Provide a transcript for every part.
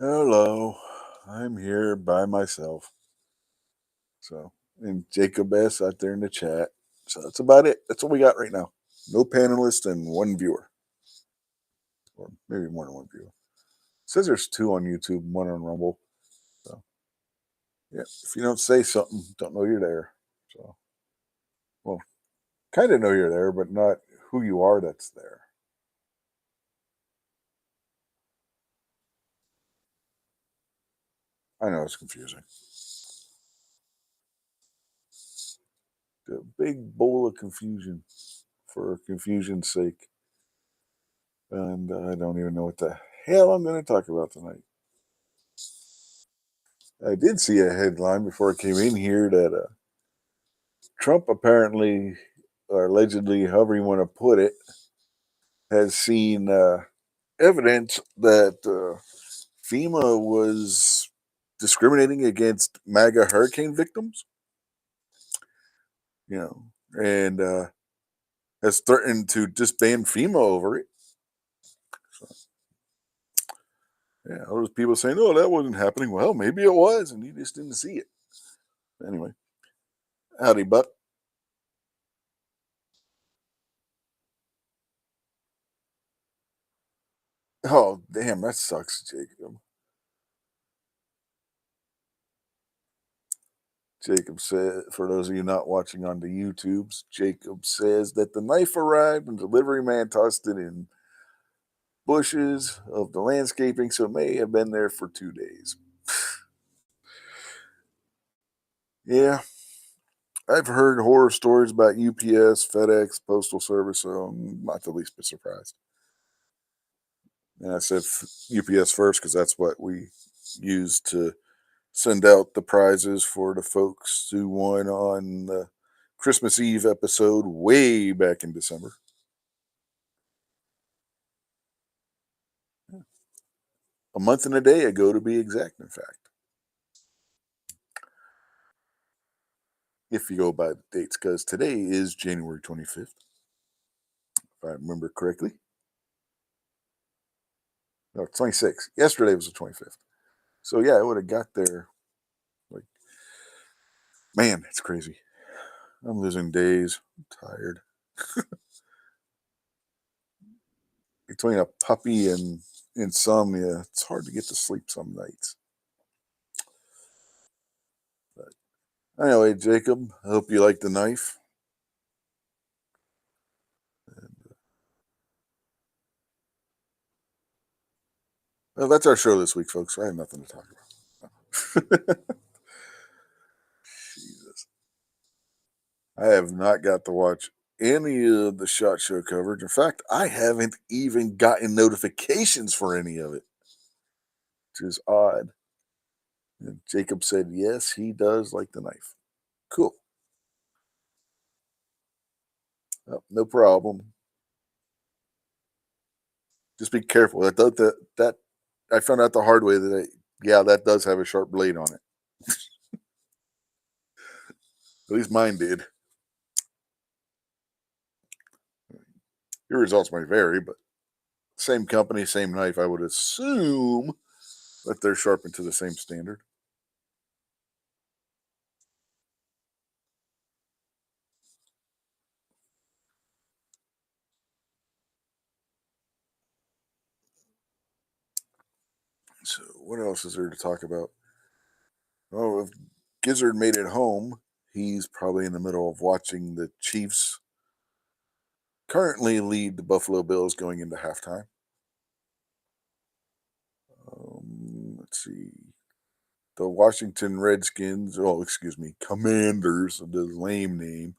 Hello, I'm here by myself. So, and Jacob S. out there in the chat. So that's about it. That's what we got right now. No panelist and one viewer, or maybe more than one viewer. It says there's two on YouTube, one on Rumble. So, yeah, if you don't say something, don't know you're there. So, well, kind of know you're there, but not who you are that's there. I know it's confusing. The big bowl of confusion for confusion's sake. And I don't even know what the hell I'm going to talk about tonight. I did see a headline before I came in here that Trump apparently, or allegedly, however you want to put it, has seen evidence that FEMA was discriminating against MAGA hurricane victims, and has threatened to disband FEMA over it. So, yeah, all those people saying, "Oh, that wasn't happening." Well, maybe it was, and you just didn't see it. Anyway, howdy, Buck. Oh, damn, that sucks, Jacob. Jacob said, for those of you not watching on the YouTubes, Jacob says that the knife arrived and delivery man tossed it in bushes of the landscaping, so it may have been there for 2 days. Yeah, I've heard horror stories about UPS, FedEx, Postal Service, so I'm not the least bit surprised. And I said UPS first because that's what we use to send out the prizes for the folks who won on the Christmas Eve episode way back in December. A month and a day ago, to be exact, in fact, if you go by the dates, because today is January 25th, if I remember correctly. No, 26th. Yesterday was the 25th. So, yeah, I would have got there. Like, man, it's crazy. I'm losing days. I'm tired. Between a puppy and insomnia, it's hard to get to sleep some nights. But anyway, Jacob, I hope you like the knife. And, well, that's our show this week, folks. I have nothing to talk about. Jesus. I have not got to watch any of the SHOT Show coverage. In fact, I haven't even gotten notifications for any of it, which is odd. And Jacob said, yes, he does like the knife. Cool. No problem. Just be careful. That I found out the hard way that that does have a sharp blade on it. At least mine did. Your results may vary, but same company, same knife. I would assume that they're sharpened to the same standard. So, what else is there to talk about? Oh, if Gizzard made it home, he's probably in the middle of watching the Chiefs currently lead the Buffalo Bills going into halftime. Let's see. The Washington Redskins, oh, excuse me, Commanders, the lame name,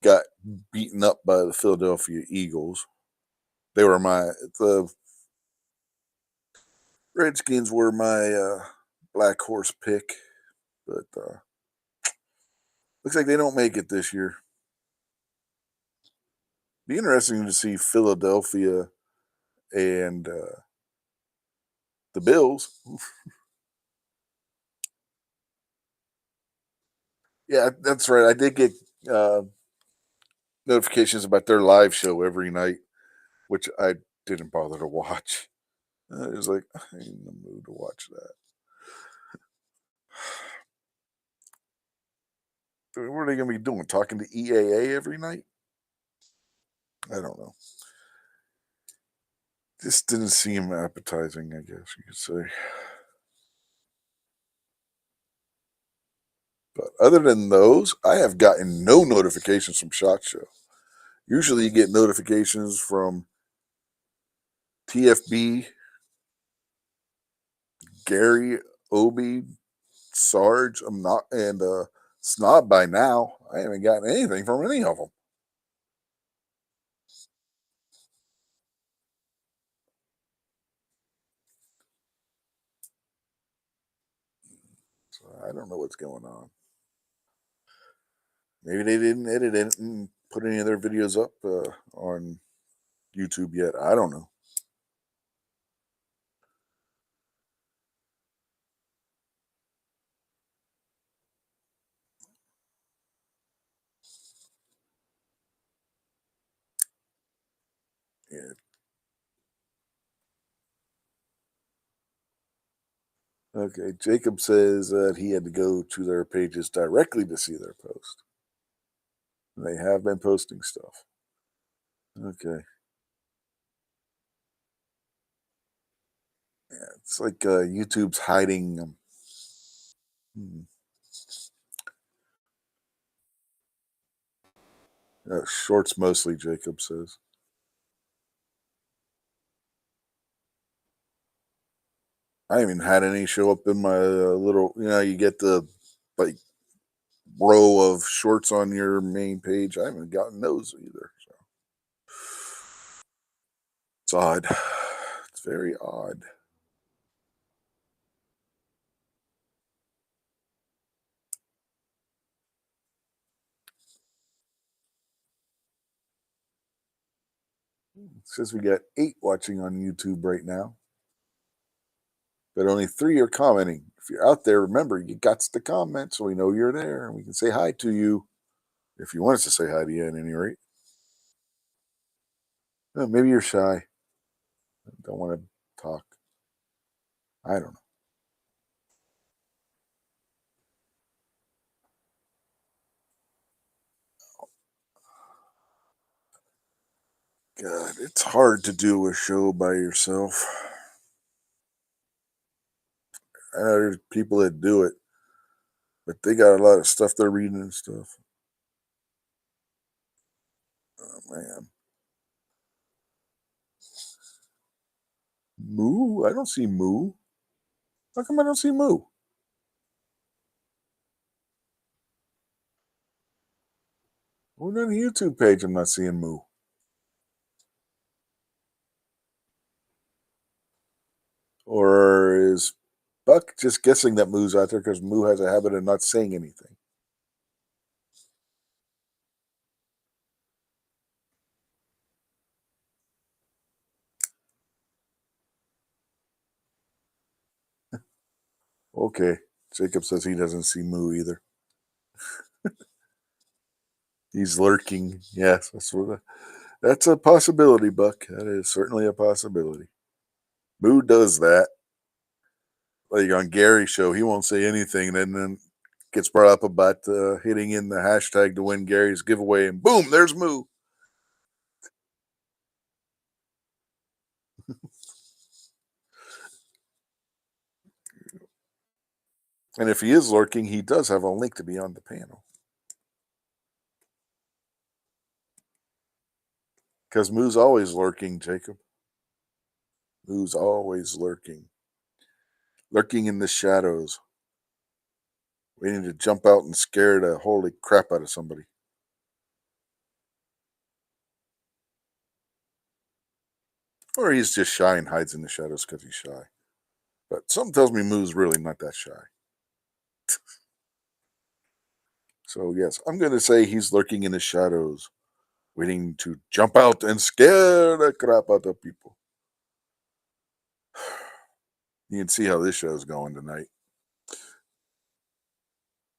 got beaten up by the Philadelphia Eagles. They were the Redskins were my black horse pick, but looks like they don't make it this year. Be interesting to see Philadelphia and the Bills. Yeah, that's right. I did get uh, notifications about their live show every night, which I didn't bother to watch. I was like, I ain't in the mood to watch that. What are they going to be doing? Talking to EAA every night? I don't know. This didn't seem appetizing, I guess you could say. But other than those, I have gotten no notifications from SHOT Show. Usually you get notifications from TFB, Gary, Obi, Sarge. I'm not, and Snob by now. I haven't gotten anything from any of them. So I don't know what's going on. Maybe they didn't edit it and put any of their videos up on YouTube yet. I don't know. Yeah. Okay. Jacob says that he had to go to their pages directly to see their post. They have been posting stuff. Okay. Yeah, it's like YouTube's hiding them. Shorts mostly, Jacob says. I haven't had any show up in my little, you get the like row of shorts on your main page. I haven't gotten those either. So it's odd. It's very odd. It says we got 8 watching on YouTube right now, but only 3 are commenting. If you're out there, remember you got to comment so we know you're there and we can say hi to you if you want us to say hi to you at any rate. Maybe you're shy. Don't want to talk. I don't know. God, it's hard to do a show by yourself. I know there's people that do it, but they got a lot of stuff they're reading and stuff. Oh man. Moo? I don't see Moo. How come I don't see Moo? Well, on the YouTube page, I'm not seeing Moo. Or is Buck just guessing that Moo's out there because Moo has a habit of not saying anything? Okay. Jacob says he doesn't see Moo either. He's lurking. Yes, that's a possibility, Buck. That is certainly a possibility. Moo does that. Like on Gary's show, he won't say anything, and then gets brought up about hitting in the hashtag to win Gary's giveaway, and boom, there's Moo. And if he is lurking, he does have a link to be on the panel. Because Moo's always lurking, Jacob. Moo's always lurking. Lurking in the shadows. Waiting to jump out and scare the holy crap out of somebody. Or he's just shy and hides in the shadows because he's shy. But something tells me Moo's really not that shy. So, yes, I'm going to say he's lurking in the shadows, waiting to jump out and scare the crap out of people. You can see how this show is going tonight.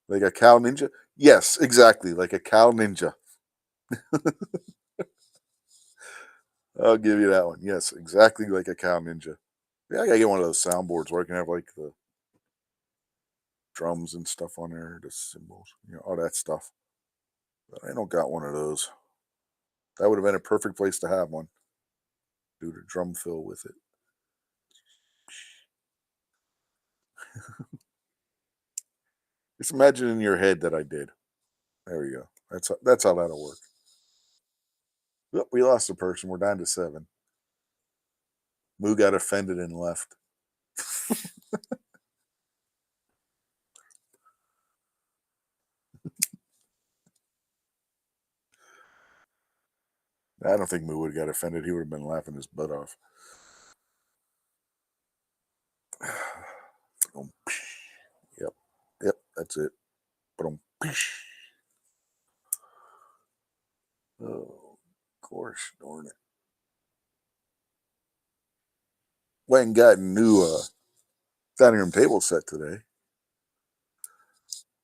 Like a cow ninja? Yes, exactly. Like a cow ninja. I'll give you that one. Yes, exactly like a cow ninja. Yeah, I gotta get one of those soundboards where I can have like the drums and stuff on there, the cymbals, all that stuff. But I don't got one of those. That would have been a perfect place to have one. Do the drum fill with it. Just imagine in your head that I did. There you go. That's how that'll work. Yep, we lost a person. We're down to 7. Moo got offended and left. I don't think Moo would have got offended. He would have been laughing his butt off. Yep. Yep. That's it. Oh, gosh darn it. Went and got a new dining room table set today.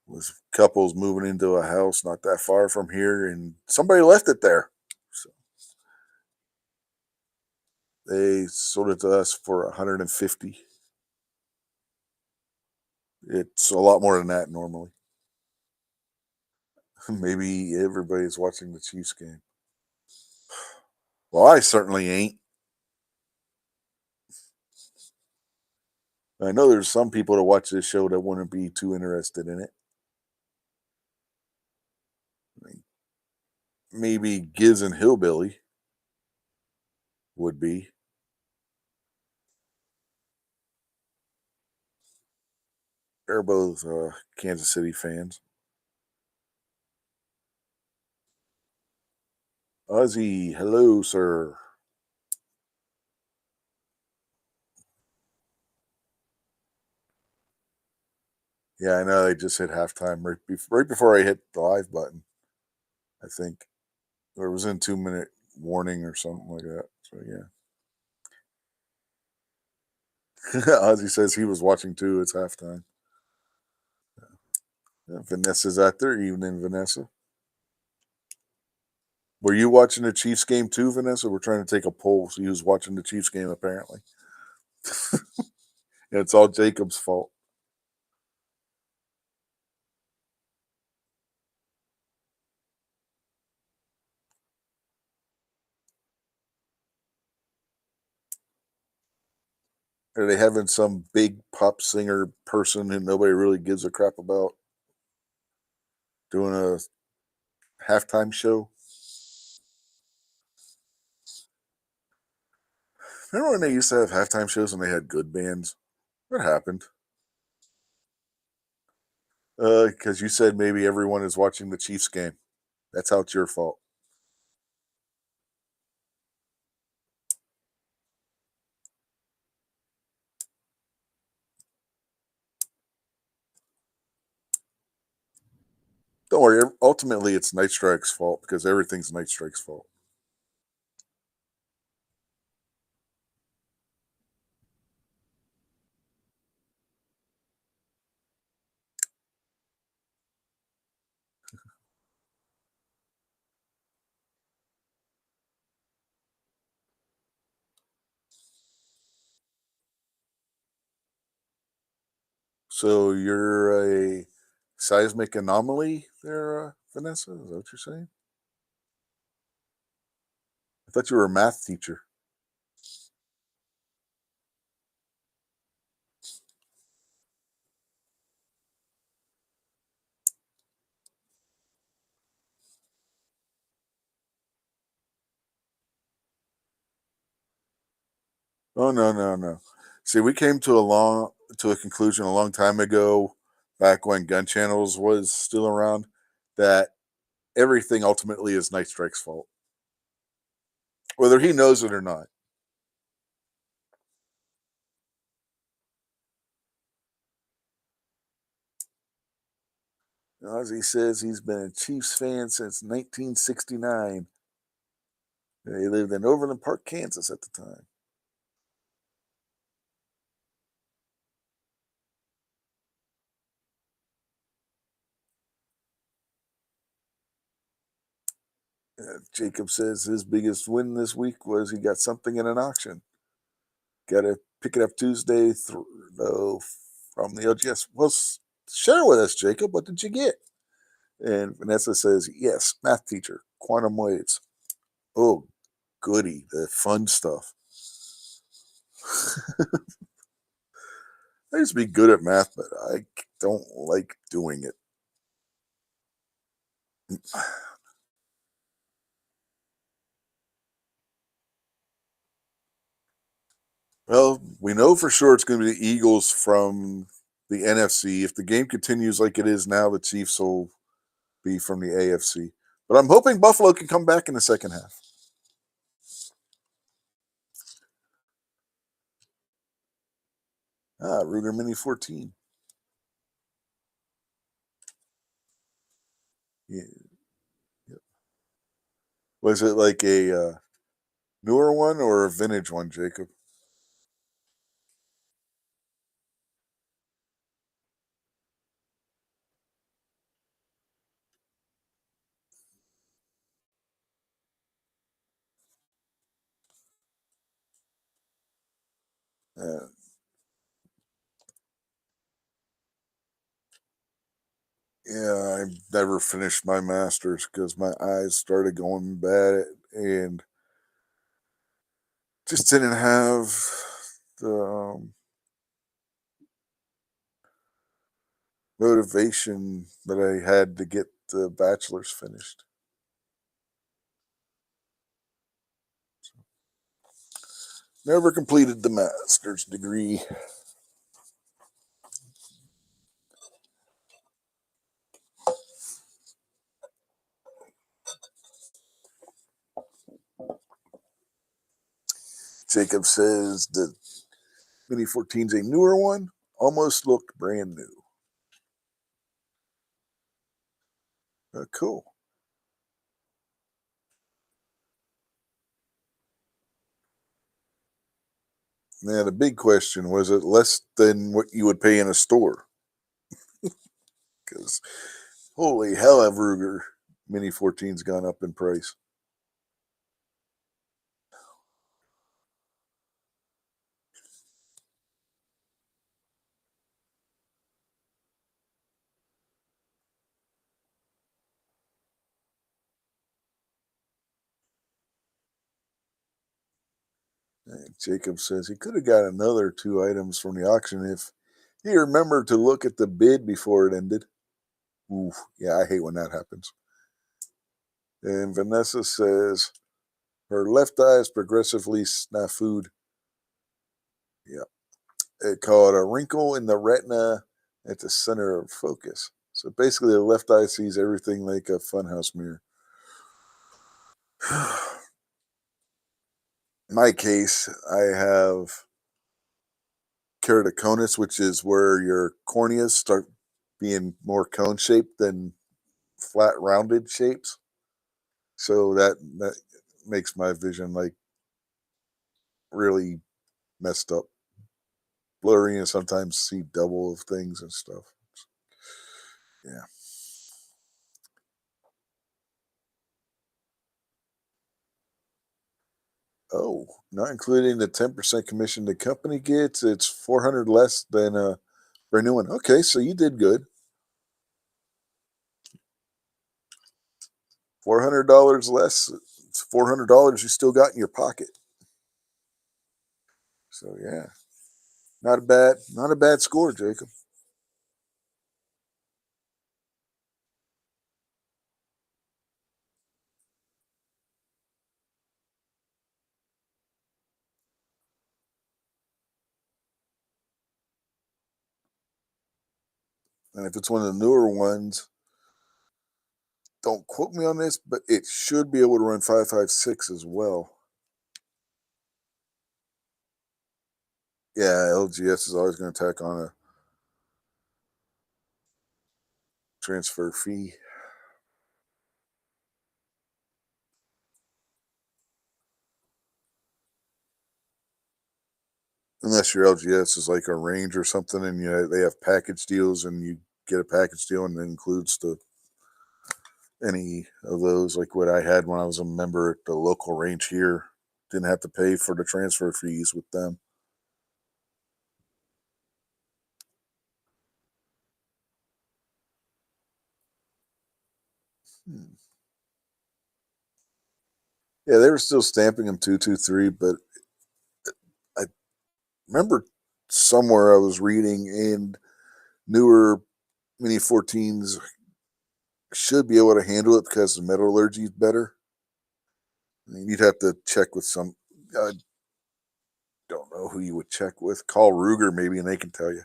Was couples moving into a house not that far from here, and somebody left it there. So they sold it to us for 150. It's a lot more than that normally. Maybe everybody's watching the Chiefs game. Well, I certainly ain't. I know there's some people that watch this show that wouldn't be too interested in it. I mean, maybe Giz and Hillbilly would be. They're both Kansas City fans. Ozzy, hello, sir. Yeah, I know they just hit halftime right before I hit the live button. I think or it was in 2 minute warning or something like that. So yeah, Ozzy says he was watching too. It's halftime. Yeah, Vanessa's out there. Evening, Vanessa. Were you watching the Chiefs game too, Vanessa? We're trying to take a poll. See who's watching the Chiefs game. Apparently, it's all Jacob's fault. Are they having some big pop singer person who nobody really gives a crap about doing a halftime show? Remember when they used to have halftime shows and they had good bands? What happened? Because you said maybe everyone is watching the Chiefs game. That's how it's your fault. Don't worry. Ultimately, it's Night Strike's fault because everything's Night Strike's fault. So you're a seismic anomaly there, Vanessa? Is that what you're saying? I thought you were a math teacher. Oh no, no, no. See, we came to a conclusion a long time ago, back when Gun Channels was still around, that everything ultimately is Night Strike's fault, whether he knows it or not. Ozzy says he's been a Chiefs fan since 1969. He lived in Overland Park, Kansas at the time. Jacob says his biggest win this week was he got something in an auction. Got a pick it up Tuesday from the LGS. Well, share with us, Jacob. What did you get? And Vanessa says, yes, math teacher, quantum waves. Oh, goody, the fun stuff. I used to be good at math, but I don't like doing it. Well, we know for sure it's going to be the Eagles from the NFC. If the game continues like it is now, the Chiefs will be from the AFC. But I'm hoping Buffalo can come back in the second half. Ruger Mini 14. Yeah. Yep. Was it like a newer one or a vintage one, Jacob? Uh, yeah, I never finished my masters because my eyes started going bad and just didn't have the motivation that I had to get the bachelor's finished. Never completed the master's degree. Jacob says the Mini 14's a newer one, almost looked brand new. Cool. Now, the big question was it less than what you would pay in a store? Because holy hell, have Ruger Mini 14's gone up in price. And Jacob says he could have got another two items from the auction if he remembered to look at the bid before it ended. Oof, yeah, I hate when that happens. And Vanessa says her left eye is progressively snafu'd. Yeah. It called a wrinkle in the retina at the center of focus. So basically, the left eye sees everything like a funhouse mirror. In my case, I have keratoconus, which is where your corneas start being more cone shaped than flat rounded shapes. So that makes my vision like really messed up, blurry, and sometimes see double of things and stuff. Yeah. Oh, not including the 10% commission the company gets, it's 400 less than a brand new one. Okay, so you did good. $400 less. It's $400 you still got in your pocket. So yeah, not a bad score, Jacob. And if it's one of the newer ones, don't quote me on this, but it should be able to run 556 as well. Yeah, LGS is always going to tack on a transfer fee. Unless your LGS is like a range or something, and they have package deals, and you get a package deal, and it includes the any of those, like what I had when I was a member at the local range here. Didn't have to pay for the transfer fees with them. Hmm. Yeah, they were still stamping them 223, but I remember somewhere I was reading and newer Mini 14s should be able to handle it because the metallurgy is better. I mean, you'd have to check with some. I don't know who you would check with. Call Ruger maybe, and they can tell you.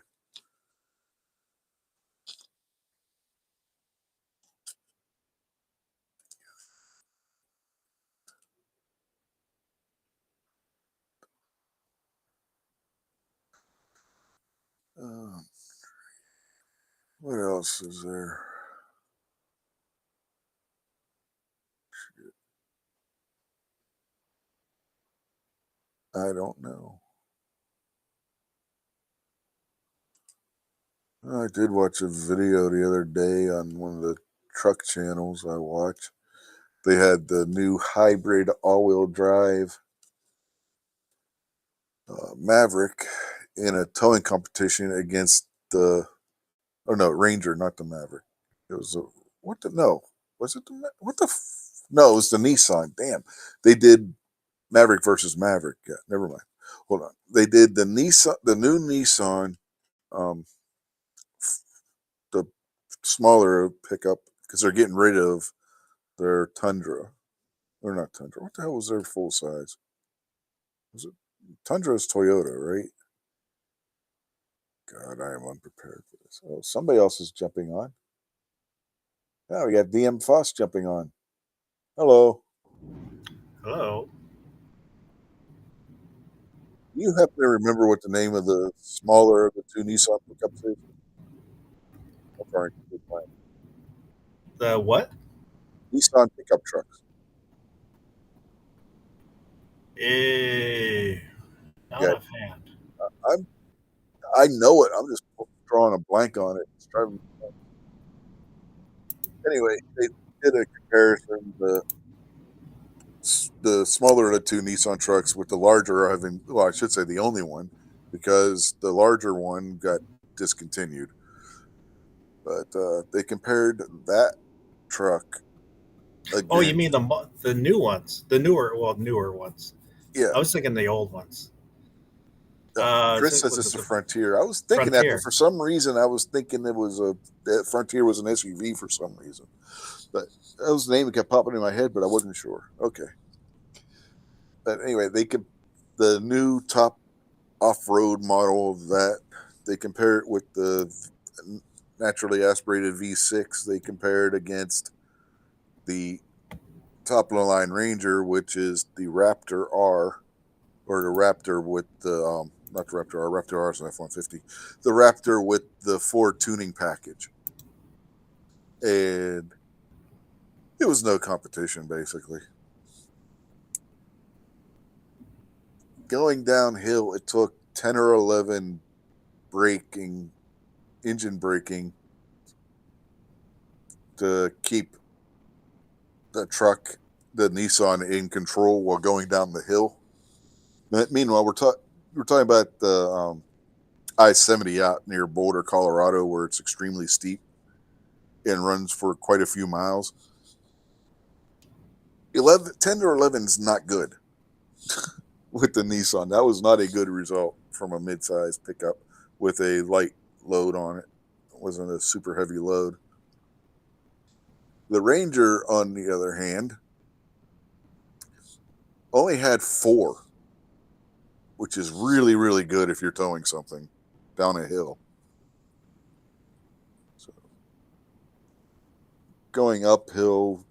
Um, what else is there? I don't know. I did watch a video the other day on one of the truck channels I watch. They had the new hybrid all-wheel drive Maverick in a towing competition against the. Oh no, Ranger, not the Maverick. It was a what the no? Was it the what the? No, it was the Nissan. Damn, they did Maverick versus Maverick. Yeah, never mind. Hold on. They did the Nissan, the new Nissan, um, the smaller pickup because they're getting rid of their Tundra. Or not Tundra. What the hell was their full size? Was it Tundra is Toyota, right? God, I am unprepared for this. Oh, somebody else is jumping on. Now we got DM Foss jumping on. Hello. Hello. Do you happen to remember what the name of the smaller of the two Nissan pickups is? I'm sorry, The what? Nissan pickup trucks. Eh, Yeah, not offhand. I'm. I know it. I'm just drawing a blank on it. It's driving. Anyway, they did a comparison. The smaller of the two Nissan trucks with the larger having. Well, I should say the only one because the larger one got discontinued. But they compared that truck Oh, you mean against. the new ones, the newer ones. Yeah, I was thinking the old ones. Chris says Was it's it a the Frontier. I was thinking that, but Frontier? for some reason, I was thinking it was a that Frontier was an SUV for some reason. But that was the name that kept popping in my head, but I wasn't sure. Okay, but anyway, they could the new top off-road model of that. They compare it with the naturally aspirated V6. They compare it against the top of the line Ranger, which is the Raptor R, or the Raptor with the not the Raptor R. Raptor R is an F-150. The Raptor with the Ford tuning package, and it was no competition basically. Going downhill, it took 10 or 11 braking, engine braking to keep the truck, the Nissan, in control while going down the hill. Meanwhile, we're talking about the I-70 out near Boulder, Colorado, where it's extremely steep and runs for quite a few miles. 10 or 11 is not good with the Nissan. That was not a good result from a mid-size pickup with a light load on it. It wasn't a super heavy load. The Ranger, on the other hand, only had 4, which is really, really good if you're towing something down a hill. So going uphill,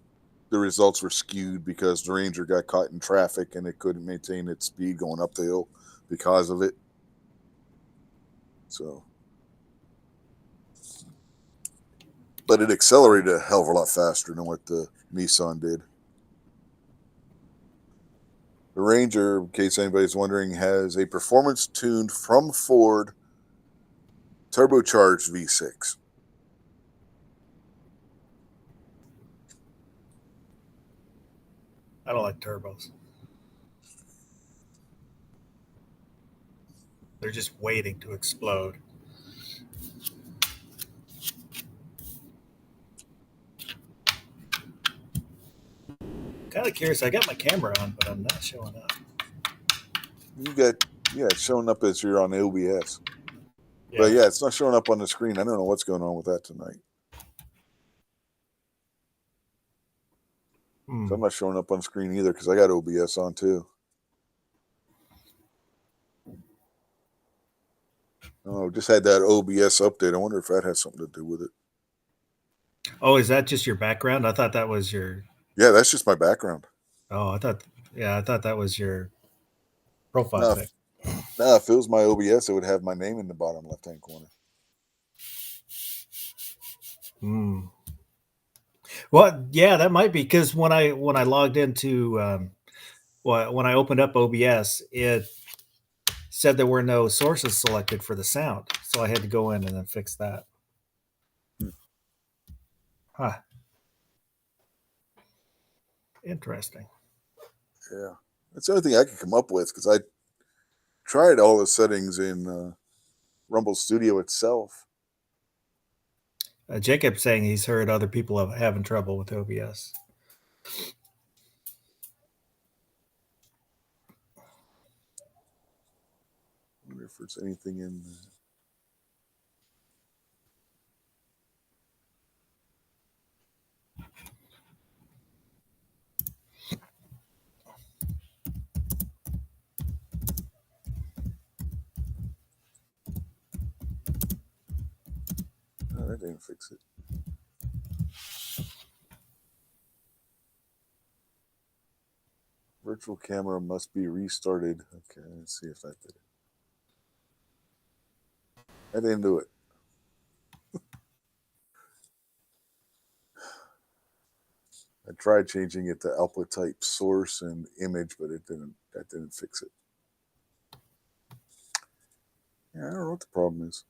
the results were skewed because the Ranger got caught in traffic and it couldn't maintain its speed going up the hill because of it. So, but it accelerated a hell of a lot faster than what the Nissan did. The Ranger, in case anybody's wondering, has a performance tuned from Ford turbocharged V6. I don't like turbos. They're just waiting to explode. kind of curious. I got my camera on, but I'm not showing up. It's showing up as you're on OBS. Yeah. But yeah, it's not showing up on the screen. I don't know what's going on with that tonight. So I'm not showing up on screen either because I got OBS on too. Oh, just had that OBS update. I wonder if that has something to do with it. Oh, is that just your background? I thought that was your. Yeah, that's just my background. Oh, I thought that was your profile pic. No, if it was my OBS, it would have my name in the bottom left-hand corner. Well, yeah, that might be because when I logged into when I opened up OBS, it said there were no sources selected for the sound, so I had to go in and then fix that. Huh. Interesting. Yeah, that's the only thing I could come up with because I tried all the settings in Rumble Studio itself. Jacob's saying he's heard other people having trouble with OBS. I wonder if there's anything in there. No, that didn't fix it. Virtual camera must be restarted. Okay, let's see if that did it. That didn't do it. I tried changing it to output type source and image, but it didn't. That didn't fix it. Yeah, I don't know what the problem is.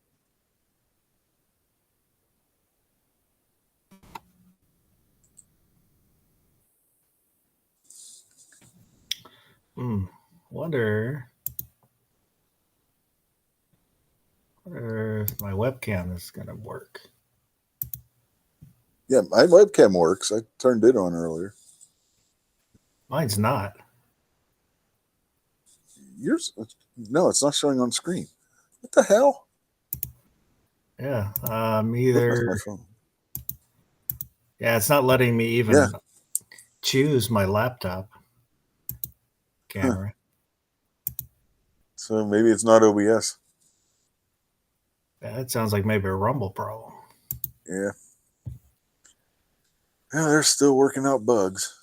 Wonder if my webcam is going to work. Yeah, my webcam works. I turned it on earlier. Mine's not. Yours? No, it's not showing on screen. What the hell? Yeah, That's either. my phone. Yeah, it's not letting me even choose my laptop camera. So maybe it's not OBS. Yeah, that sounds like maybe a Rumble problem. Yeah. Yeah, they're still working out bugs.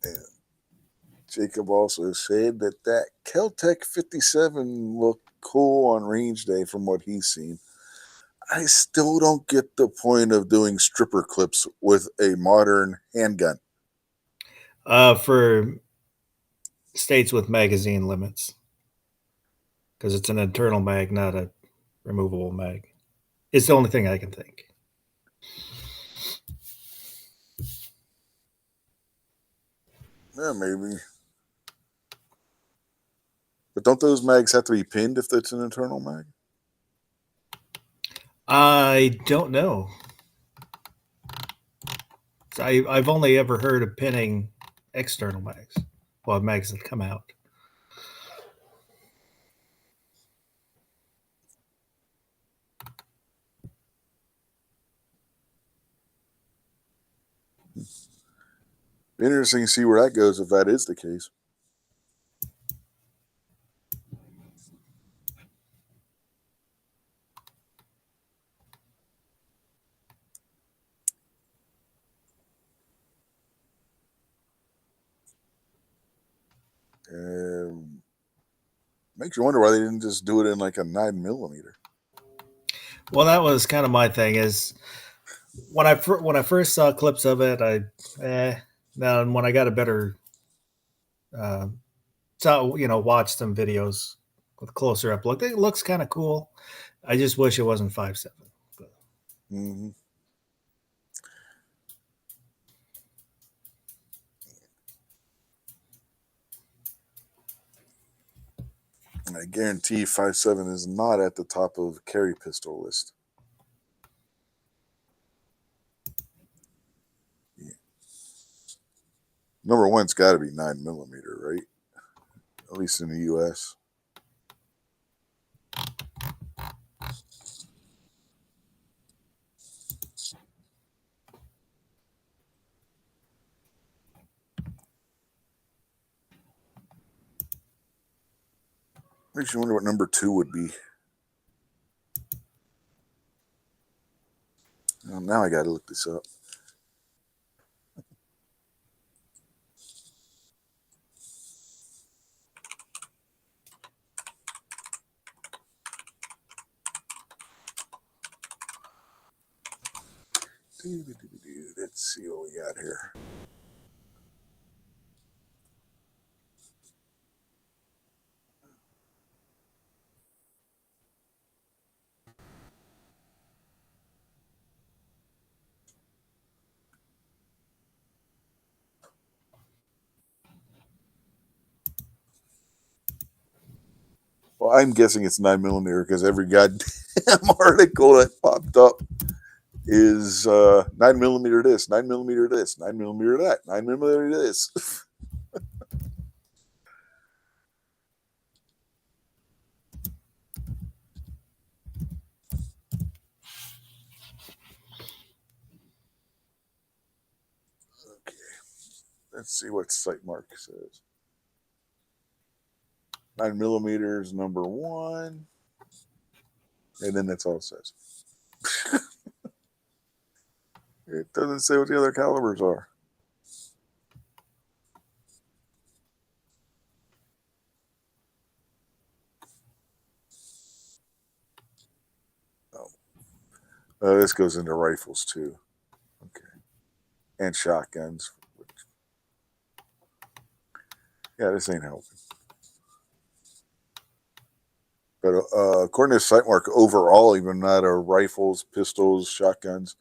And Jacob also said that Keltec 57 looked cool on range day from what he's seen. I still don't get the point of doing stripper clips with a modern handgun. For states with magazine limits, because it's an internal mag, not a removable mag. It's the only thing I can think. Yeah, maybe. But don't those mags have to be pinned if it's an internal mag? I don't know. I've only ever heard of pinning external mags. Well, mags that come out. Interesting to see where that goes if that is the case. Makes you wonder why they didn't just do it in like a 9mm. Well, that was kind of my thing. Is when I first saw clips of it, now when I got a better, watched some videos with closer up look. It looks kind of cool. I just wish it wasn't 5.7. Mm-hmm. I guarantee 5.7 is not at the top of carry pistol list. Yeah. Number one's got to be 9mm, right? At least in the U.S. Makes you wonder what number 2 would be. Well, now I got to look this up. Let's see what we got here. Well, I'm guessing it's 9mm because every goddamn article that popped up is 9mm this, 9mm this, 9mm that, 9mm this. Okay, let's see what Sightmark says. 9mm number 1, and then that's all it says. It doesn't say what the other calibers are. This goes into rifles too. Okay. And shotguns. Yeah, this ain't helping. But according to Sightmark, overall, even not rifles, pistols, shotguns,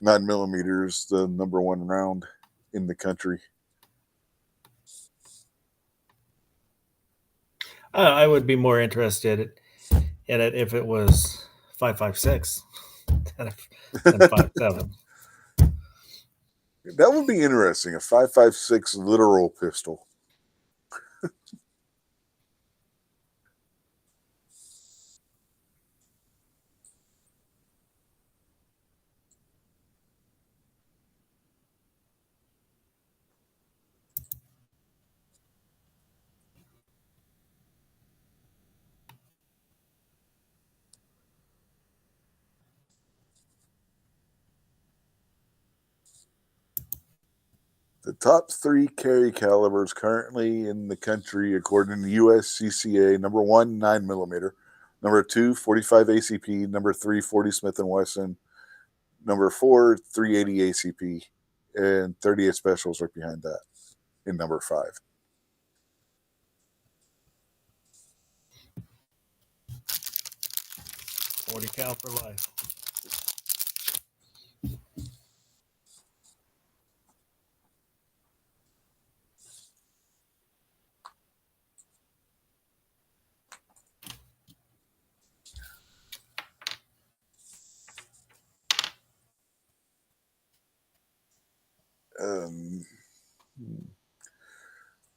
9mm, the number 1 round in the country. I would be more interested in it if it was 5.56 than 5.7. That would be interesting. A 5.56 literal pistol. The top 3 carry calibers currently in the country, according to USCCA: number 1, 9mm; number 2, 45 ACP; number 3, 40 Smith & Wesson; number 4, 380 ACP; and 38 Specials right behind that in number 5. $40 cal for life.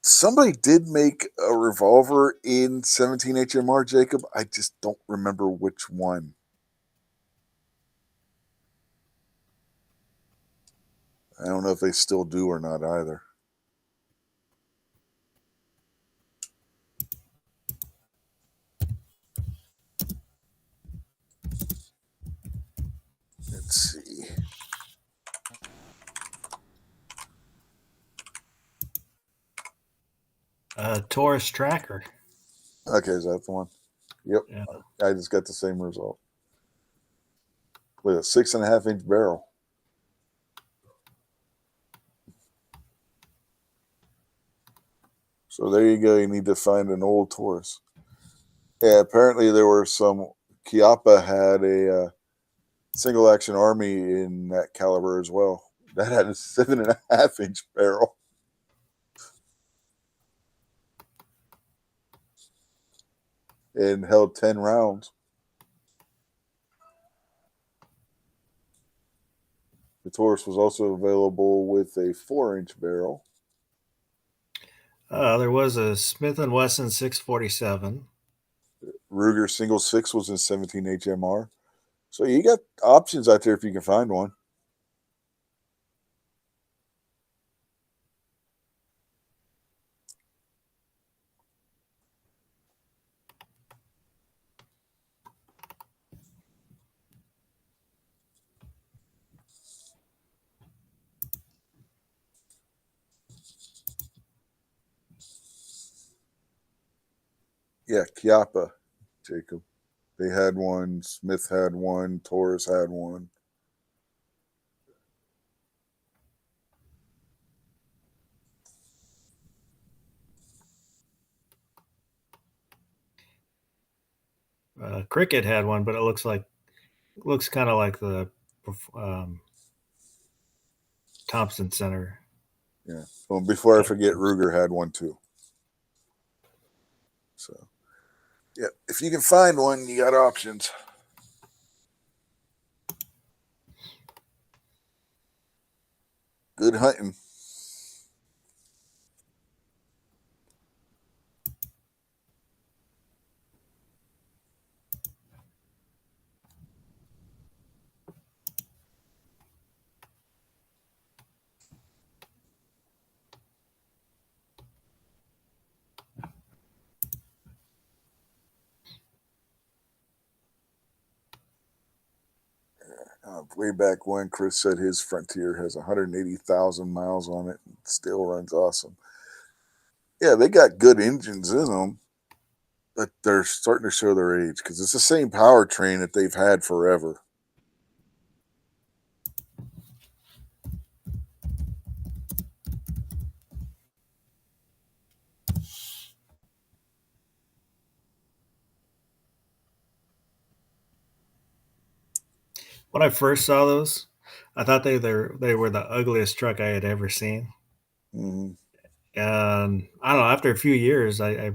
Somebody did make a revolver in 17 HMR, Jacob. I just don't remember which one. I don't know if they still do or not either. Let's see. Taurus Tracker. Okay, is that the one? Yep. Yeah. I just got the same result with a 6.5-inch barrel. So there you go. You need to find an old Taurus. Yeah, apparently there were some. Chiappa had a single action army in that caliber as well. That had a 7.5-inch barrel. and held 10 rounds. The Taurus was also available with a 4-inch barrel. There was a Smith & Wesson 647. Ruger single 6 was in 17 HMR. So you got options out there if you can find one. Yeah, Chiappa, Jacob. They had one. Smith had one. Taurus had one. Cricket had one, but it looks kind of like the Thompson Center. Yeah. Well, before I forget, Ruger had one too. So, yeah, if you can find one, you got options. Good hunting. Way back when Chris said his Frontier has 180,000 miles on it and still runs awesome. Yeah, they got good engines in them, but they're starting to show their age because it's the same powertrain that they've had forever. When I first saw those, I thought they were the ugliest truck I had ever seen. Mm-hmm. And I don't know, after a few years, I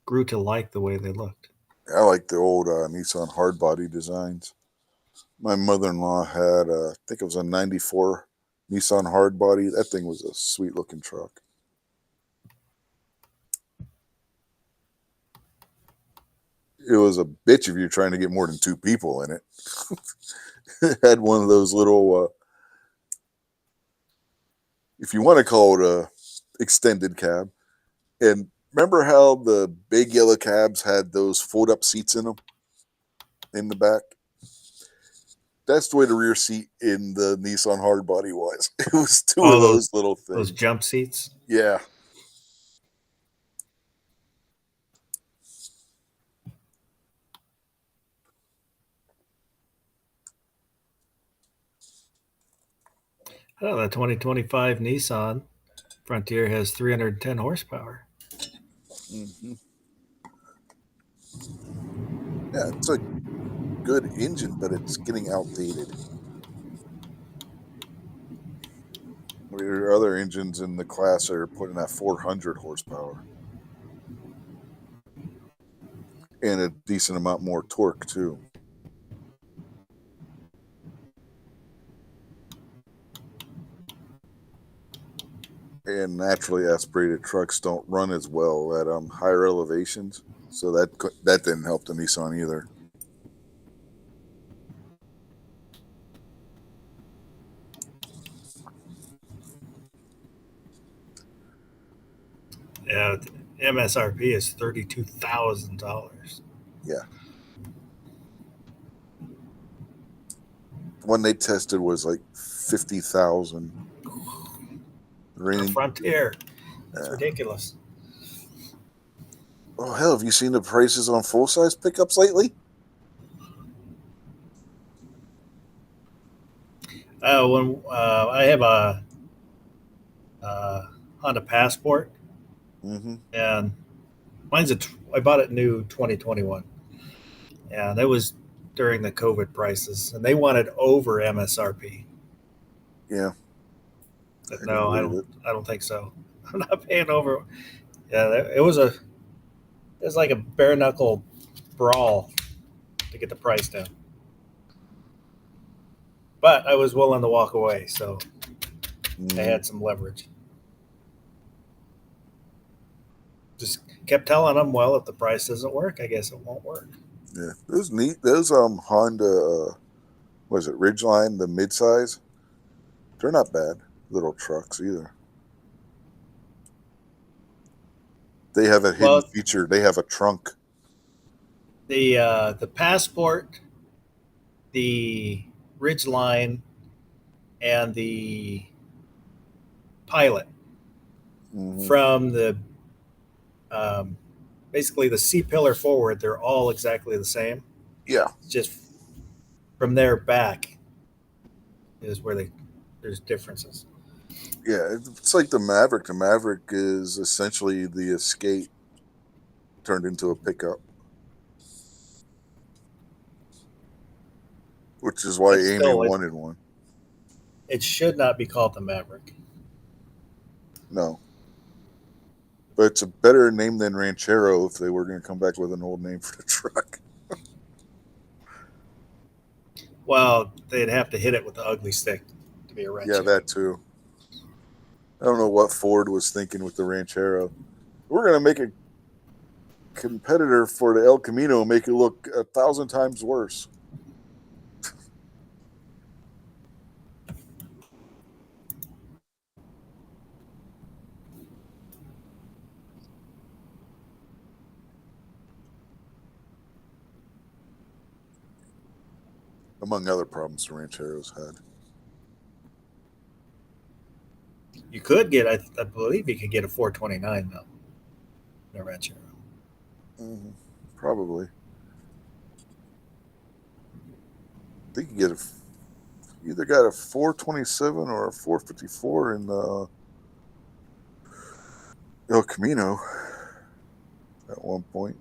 grew to like the way they looked. I like the old Nissan hardbody designs. My mother-in-law had, I think it was a 94 Nissan hardbody. That thing was a sweet-looking truck. It was a bitch if you're trying to get more than 2 people in it. It had one of those little, if you want to call it a extended cab. And remember how the big yellow cabs had those fold-up seats in them in the back? That's the way the rear seat in the Nissan hardbody was. It was 2 of those little things. Those jump seats? Yeah. Oh, the 2025 Nissan Frontier has 310 horsepower. Mm-hmm. Yeah, it's a good engine, but it's getting outdated. There are other engines in the class that are putting at 400 horsepower. And a decent amount more torque, too. And naturally aspirated trucks don't run as well at higher elevations. So that didn't help the Nissan either. Yeah, MSRP is $32,000. Yeah. One they tested was like 50,000. A Frontier. That's ridiculous. Oh, hell, have you seen the prices on full-size pickups lately? When I have a Honda Passport, Mm-hmm. and I bought it new 2021. Yeah, that was during the COVID prices, and they wanted over MSRP. Yeah. But no, I don't think so. I'm not paying over. Yeah, it was like a bare knuckle brawl to get the price down. But I was willing to walk away, so I had some leverage. Just kept telling them, well, if the price doesn't work, I guess it won't work. Yeah, those neat. Those Honda, was it Ridgeline, the midsize? They're not bad little trucks either. They have a hidden feature. They have a trunk. The Passport, the Ridgeline, and the Pilot from the basically the C pillar forward, they're all exactly the same. Yeah. Just from there back is where there's differences. Yeah, it's like the Maverick. The Maverick is essentially the Escape turned into a pickup, which is why Amy wanted one. It should not be called the Maverick. No. But it's a better name than Ranchero if they were going to come back with an old name for the truck. Well, they'd have to hit it with the ugly stick to be a Ranchero. Yeah, that too. I don't know what Ford was thinking with the Ranchero. We're going to make a competitor for the El Camino, make it look 1,000 times worse. Among other problems the Rancheros had. You could get, I believe you could get a 429 though. The Ranchero. Probably. I think you get either got a 427 or a 454 in El Camino at one point.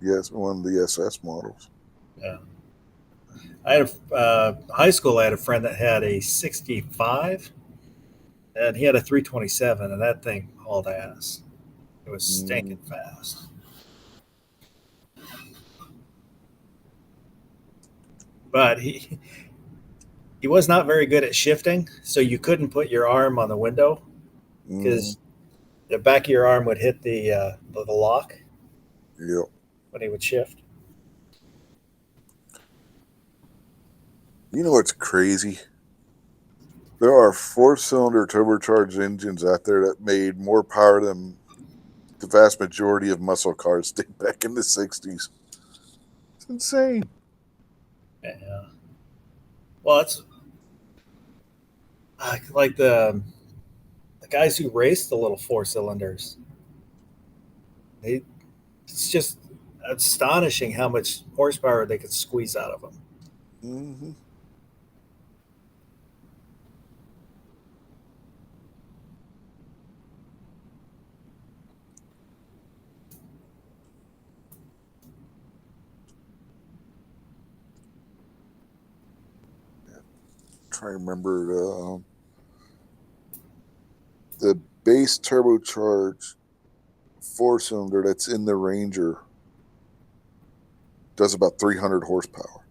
Yes, one of the SS models. Yeah. I had high school. I had a friend that had a 65, and he had a 327, and that thing hauled ass. It was stinking fast. But he was not very good at shifting, so you couldn't put your arm on the window because the back of your arm would hit the lock. Yep. When he would shift. You know what's crazy? There are 4-cylinder turbocharged engines out there that made more power than the vast majority of muscle cars did back in the 60s. It's insane. Yeah. Well, it's like the guys who race the little 4-cylinders. It's just astonishing how much horsepower they could squeeze out of them. Mm-hmm. Trying to remember the base turbocharged 4-cylinder that's in the Ranger does about 300 horsepower.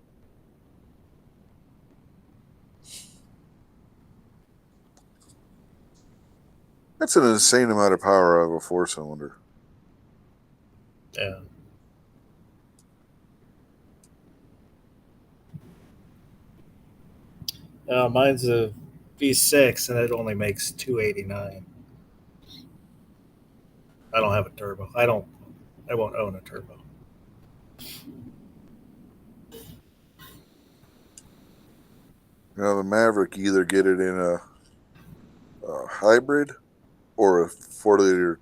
That's an insane amount of power out of a 4-cylinder. Yeah. Mine's a V6, and it only makes 289. I don't have a turbo. I won't own a turbo. You know, the Maverick, either get it in a hybrid or a 4-liter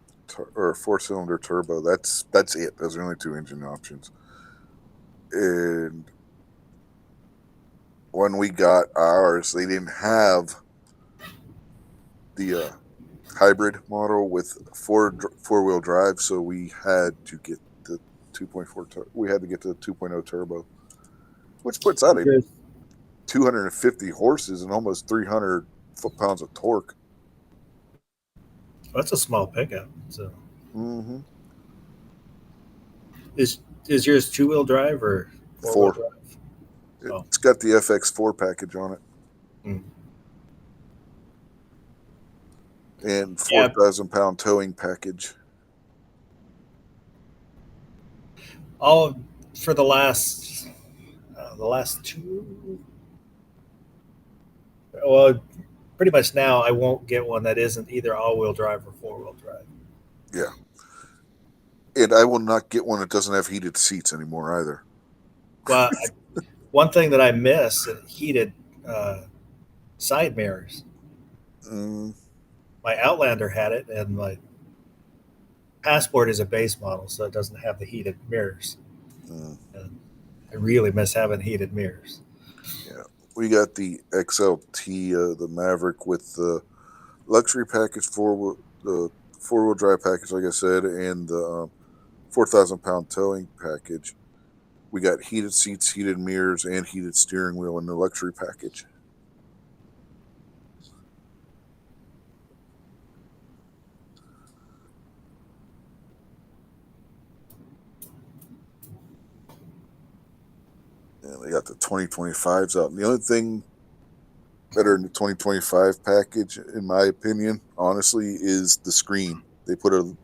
or a 4-cylinder turbo. That's it. Those are the only two engine options. And when we got ours, they didn't have the hybrid model with four-wheel drive, so we had to get the 2.4. We had to get the 2.0 turbo, which puts out a 250 horses and almost 300 foot-pounds of torque. That's a small pickup. So, mm-hmm. is yours 2-wheel drive or 4-wheel 4. drive? Oh. It's got the FX4 package on it. Hmm. And Yeah. 4,000-pound towing package. All for the last two. Well, pretty much now I won't get one that isn't either all-wheel drive or 4-wheel drive. Yeah. And I will not get one that doesn't have heated seats anymore either. Well, one thing that I miss heated uh, side mirrors. Mm, My Outlander had it, and my Passport is a base model, so it doesn't have the heated mirrors. mm, And I really miss having heated mirrors. yeah. We got the XLT, the Maverick with the luxury package, the 4-wheel drive package, like I said, and the 4,000-pound towing package. We got heated seats, heated mirrors, and heated steering wheel in the luxury package. And they got the 2025s out. And the only thing better in the 2025 package, in my opinion, honestly, is the screen. They put a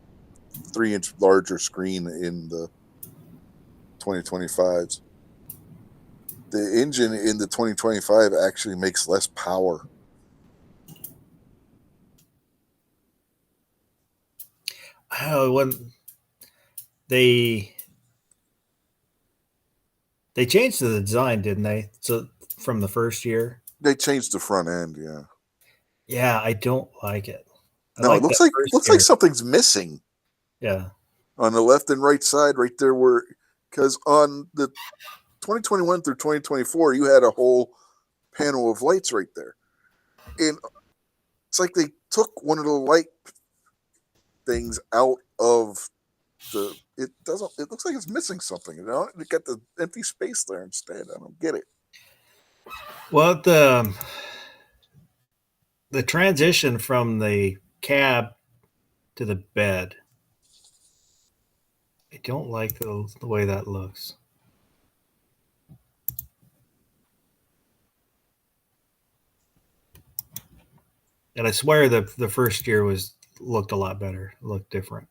3-inch larger screen in the 2025s. The engine in the 2025 actually makes less power. When they they changed the design, didn't they? So from the first year. They changed the front end, yeah. Yeah, I don't like it. I No, it like looks that like first looks like year. something's missing Yeah. on the left and right side, right there. Where because on the 2021 through 2024, you had a whole panel of lights right there, and it's like they took one of the light things out of the. It doesn't. It looks like it's missing something. You know, it got the empty space there instead. I don't get it. Well, the transition from the cab to the bed, I don't like the way that looks. And I swear the first year looked a lot better, looked different.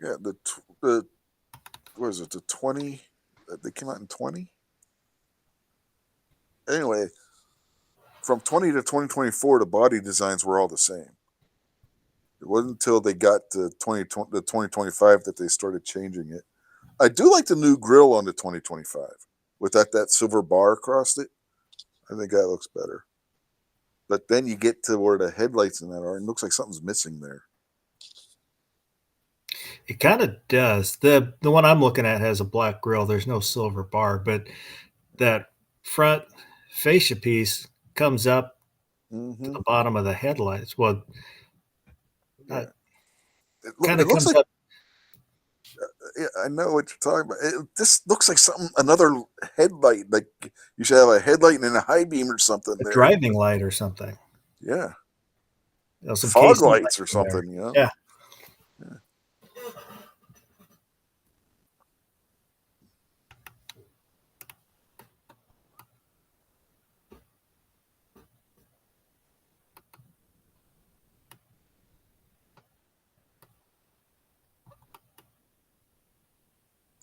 Yeah, the what is it? The 20. They came out in 20. Anyway, from 20 to 2024, the body designs were all the same. It wasn't until they got to the 2025 that they started changing it. I do like the new grill on the 2025 with that silver bar across it. I think that looks better. But then you get to where the headlights in that are, and it looks like something's missing there. It kind of does. The one I'm looking at has a black grill. There's no silver bar, but that front fascia piece comes up to Mm-hmm. the bottom of the headlights. Well, Yeah, kind it of looks comes like. up Yeah, I know what you're talking about. This looks like something, another headlight. Like you should have a headlight and then a high beam or something a there. driving light or something. Yeah, Some fog KC lights lights or in there. something. You know. Yeah. Yeah.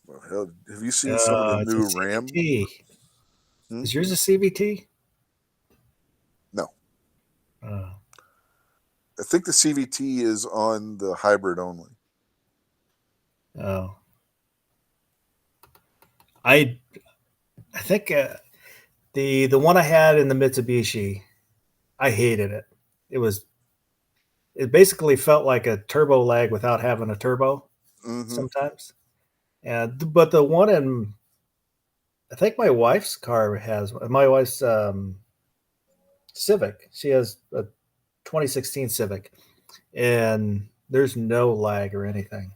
Well, hell, have you seen some of the It's a new Ram? CVT. Hmm? Is yours a CVT? No, Uh, I think the CVT is on the hybrid only. oh, I I think the one I had in the Mitsubishi, I hated it. It was it basically felt like a turbo lag without having a turbo Mm-hmm. sometimes. And but the one in I think my wife's car has my wife's Civic. She has a 2016 Civic, and there's no lag or anything.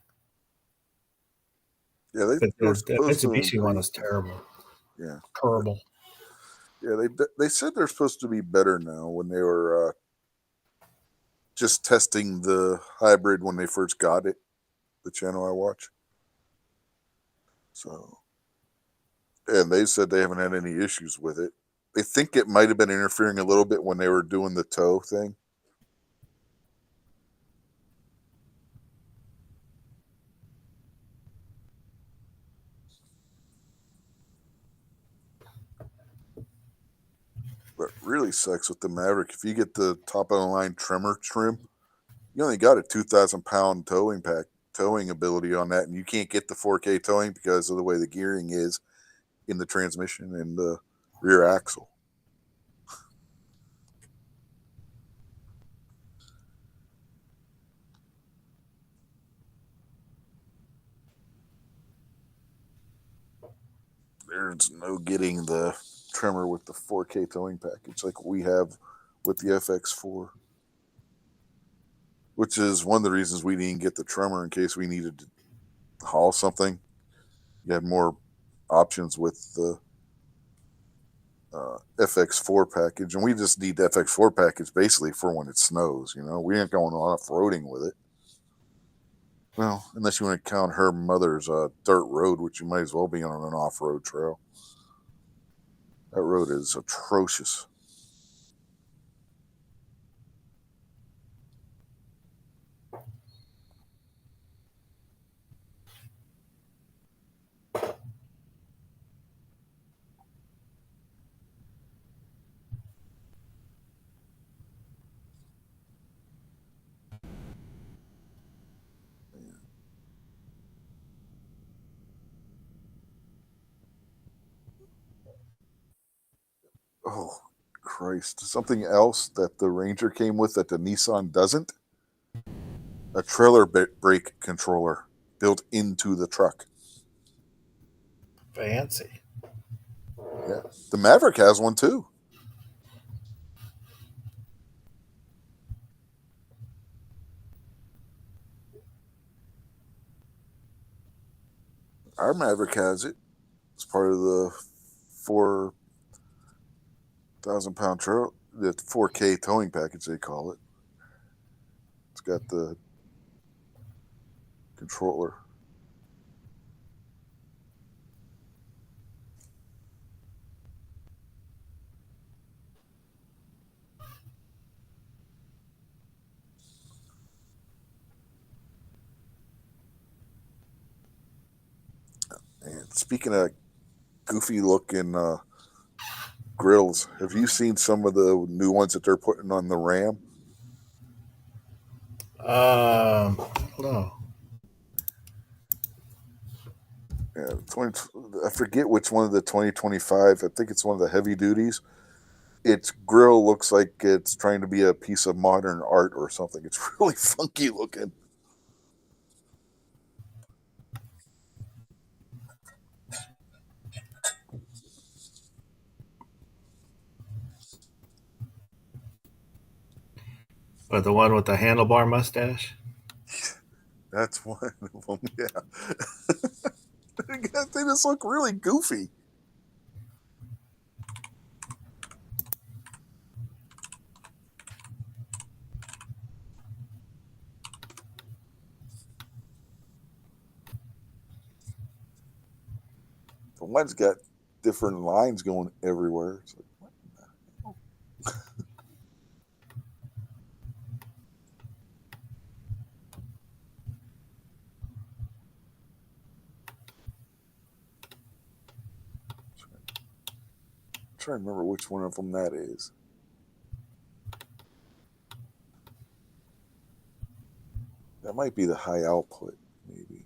Yeah, But they were the supposed to Mitsubishi one improve. was terrible. Yeah, Terrible. yeah. They said they're supposed to be better now when they were just testing the hybrid when they first got it. The channel I watch. So, and they said they haven't had any issues with it. They think it might have been interfering a little bit when they were doing the tow thing. But really sucks with the Maverick. If you get the top of the line trimmer trim, you only got a 2,000-pound towing ability on that, and you can't get the 4K towing because of the way the gearing is in the transmission and the rear axle. There's no getting the trimmer with the 4K towing package like we have with the FX4, which is one of the reasons we didn't get the trimmer in case we needed to haul something. You had more options with the FX4 package, and we just need the FX4 package basically for when it snows. We ain't going off roading with it. Well, unless you want to count her mother's dirt road, which you might as well be on an off-road trail. That road is atrocious. Oh, Christ. Something else that the Ranger came with that the Nissan doesn't? A trailer brake controller built into the truck. Fancy. Yeah. The Maverick has one too. Our Maverick has it. It's part of the 4,000-pound trail, the 4K towing package, they call it. It's got the controller. And speaking of goofy looking grills, have you seen some of the new ones that they're putting on the Ram? I don't know. Yeah, I forget which one of the 2025. I think it's one of the heavy duties. Its grill looks like it's trying to be a piece of modern art or something. It's really funky looking. But the one with the handlebar mustache? That's one of them. Yeah, they just look really goofy. The one's got different lines going everywhere. It's like, what the hell? I'm trying to remember which one of them that is. That might be the high output, maybe.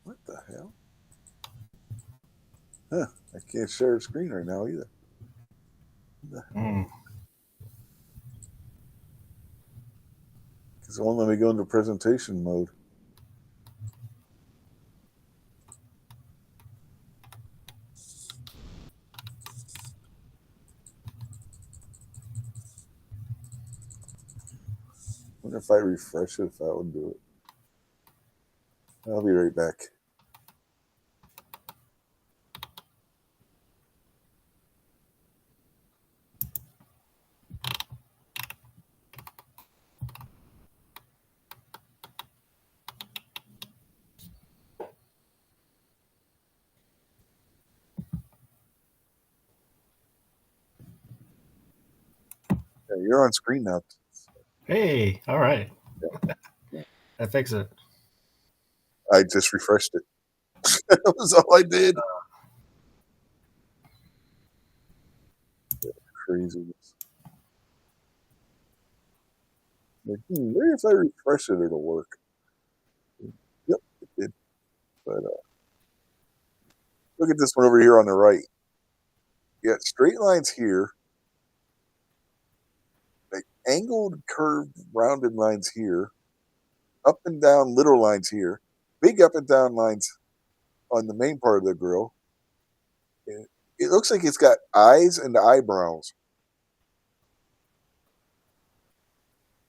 What the hell? Huh? I can't share a screen right now either. Because it won't let me go into presentation mode. wonder if I refresh it, if that would do it. I'll be right back. Yeah, you're on screen now. Hey, all right. Yeah. That fix it. I just refreshed it. That was all I did. Craziness. Like, maybe if I refresh it, it'll work. Yep, it did. But look at this one over here on the right. You got straight lines here, like angled, curved, rounded lines here, up and down little lines here, big up and down lines on the main part of the grill. It looks like it's got eyes and eyebrows.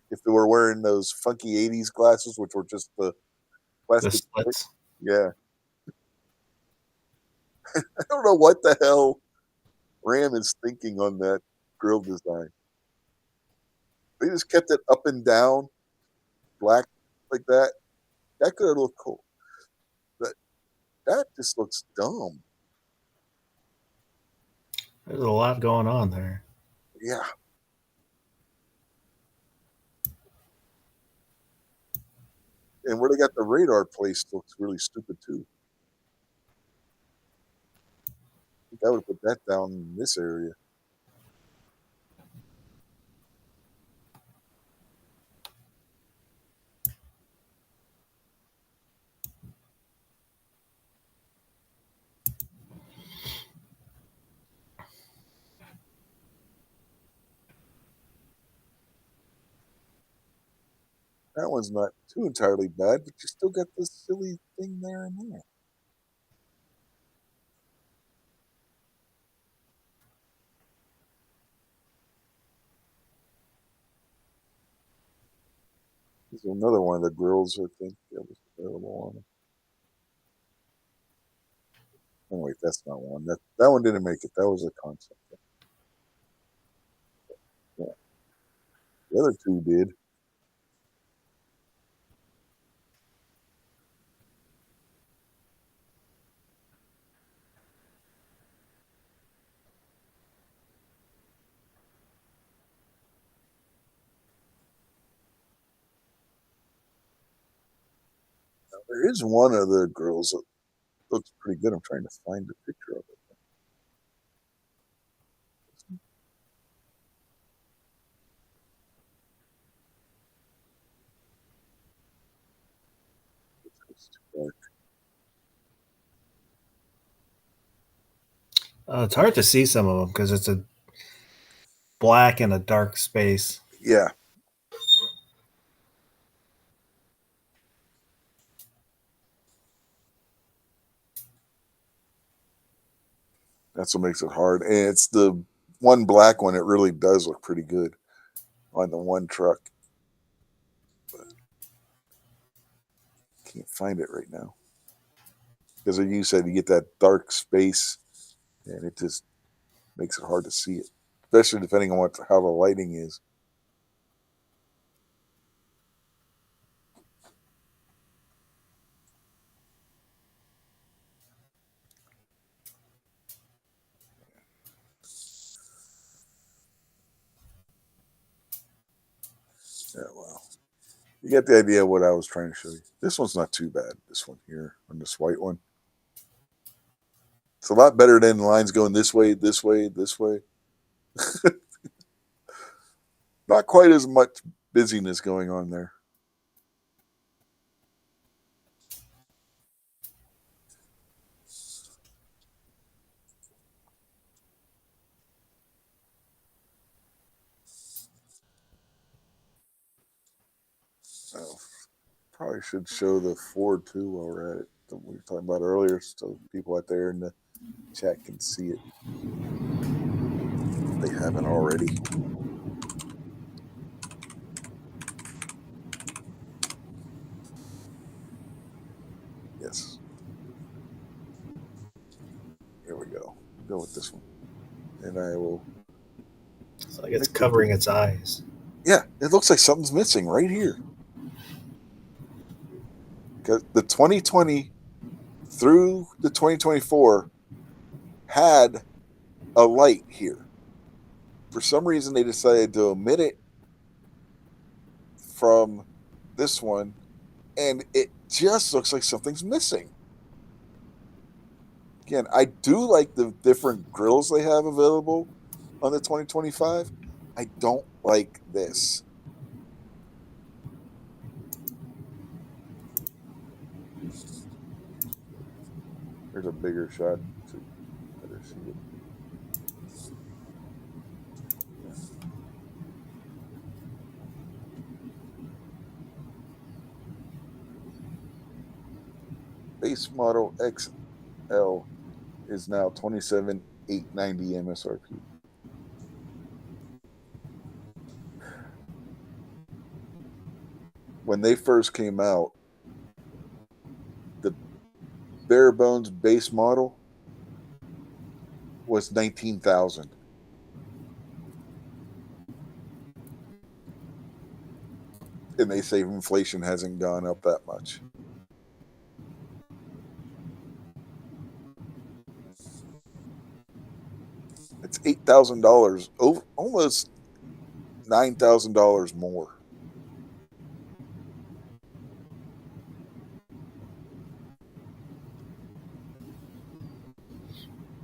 If they were wearing those funky 80s glasses, which were just the The plastic. slits. Yeah. I don't know what the hell Ram is thinking on that grill design. They just kept it up and down, black like that. That could have looked cool. But that just looks dumb. There's a lot going on there. Yeah. And where they got the radar placed looks really stupid too. I think I would put that down in this area. That one's not too entirely bad, but you still got this silly thing there and there. This is another one of the grills I think that was available on. Oh wait, that's not one. That one didn't make it. That was a concept. Yeah. The other two did. There is one of the grills that looks pretty good. I'm trying to find a picture of it. It's too dark. It's hard to see some of them because it's a black and a dark space. Yeah. That's what makes it hard. And it's the one black one. It really does look pretty good on the one truck. But can't find it right now. Because like you said, you get that dark space and it just makes it hard to see it, especially depending on how the lighting is. Yeah, well, you get the idea of what I was trying to show you. This one's not too bad. This one here on this white one. It's a lot better than lines going this way, this way, this way. Not quite as much busyness going on there. Oh, probably should show the Ford too while we're at it that we were talking about earlier, so people out there in the chat can see it. If they haven't already. go with this one, and I will. It's like it's covering its eyes. Yeah, it looks like something's missing right here. Because the 2020 through the 2024 had a light here. For some reason, they decided to omit it from this one, and it just looks like something's missing. Again, I do like the different grills they have available on the 2025. I don't like this. There's a bigger shot to better see it. Base model XL is now $27,890 MSRP. When they first came out, the bare bones base model was $19,000. And they say inflation hasn't gone up that much. It's $8,000, almost $9,000 more.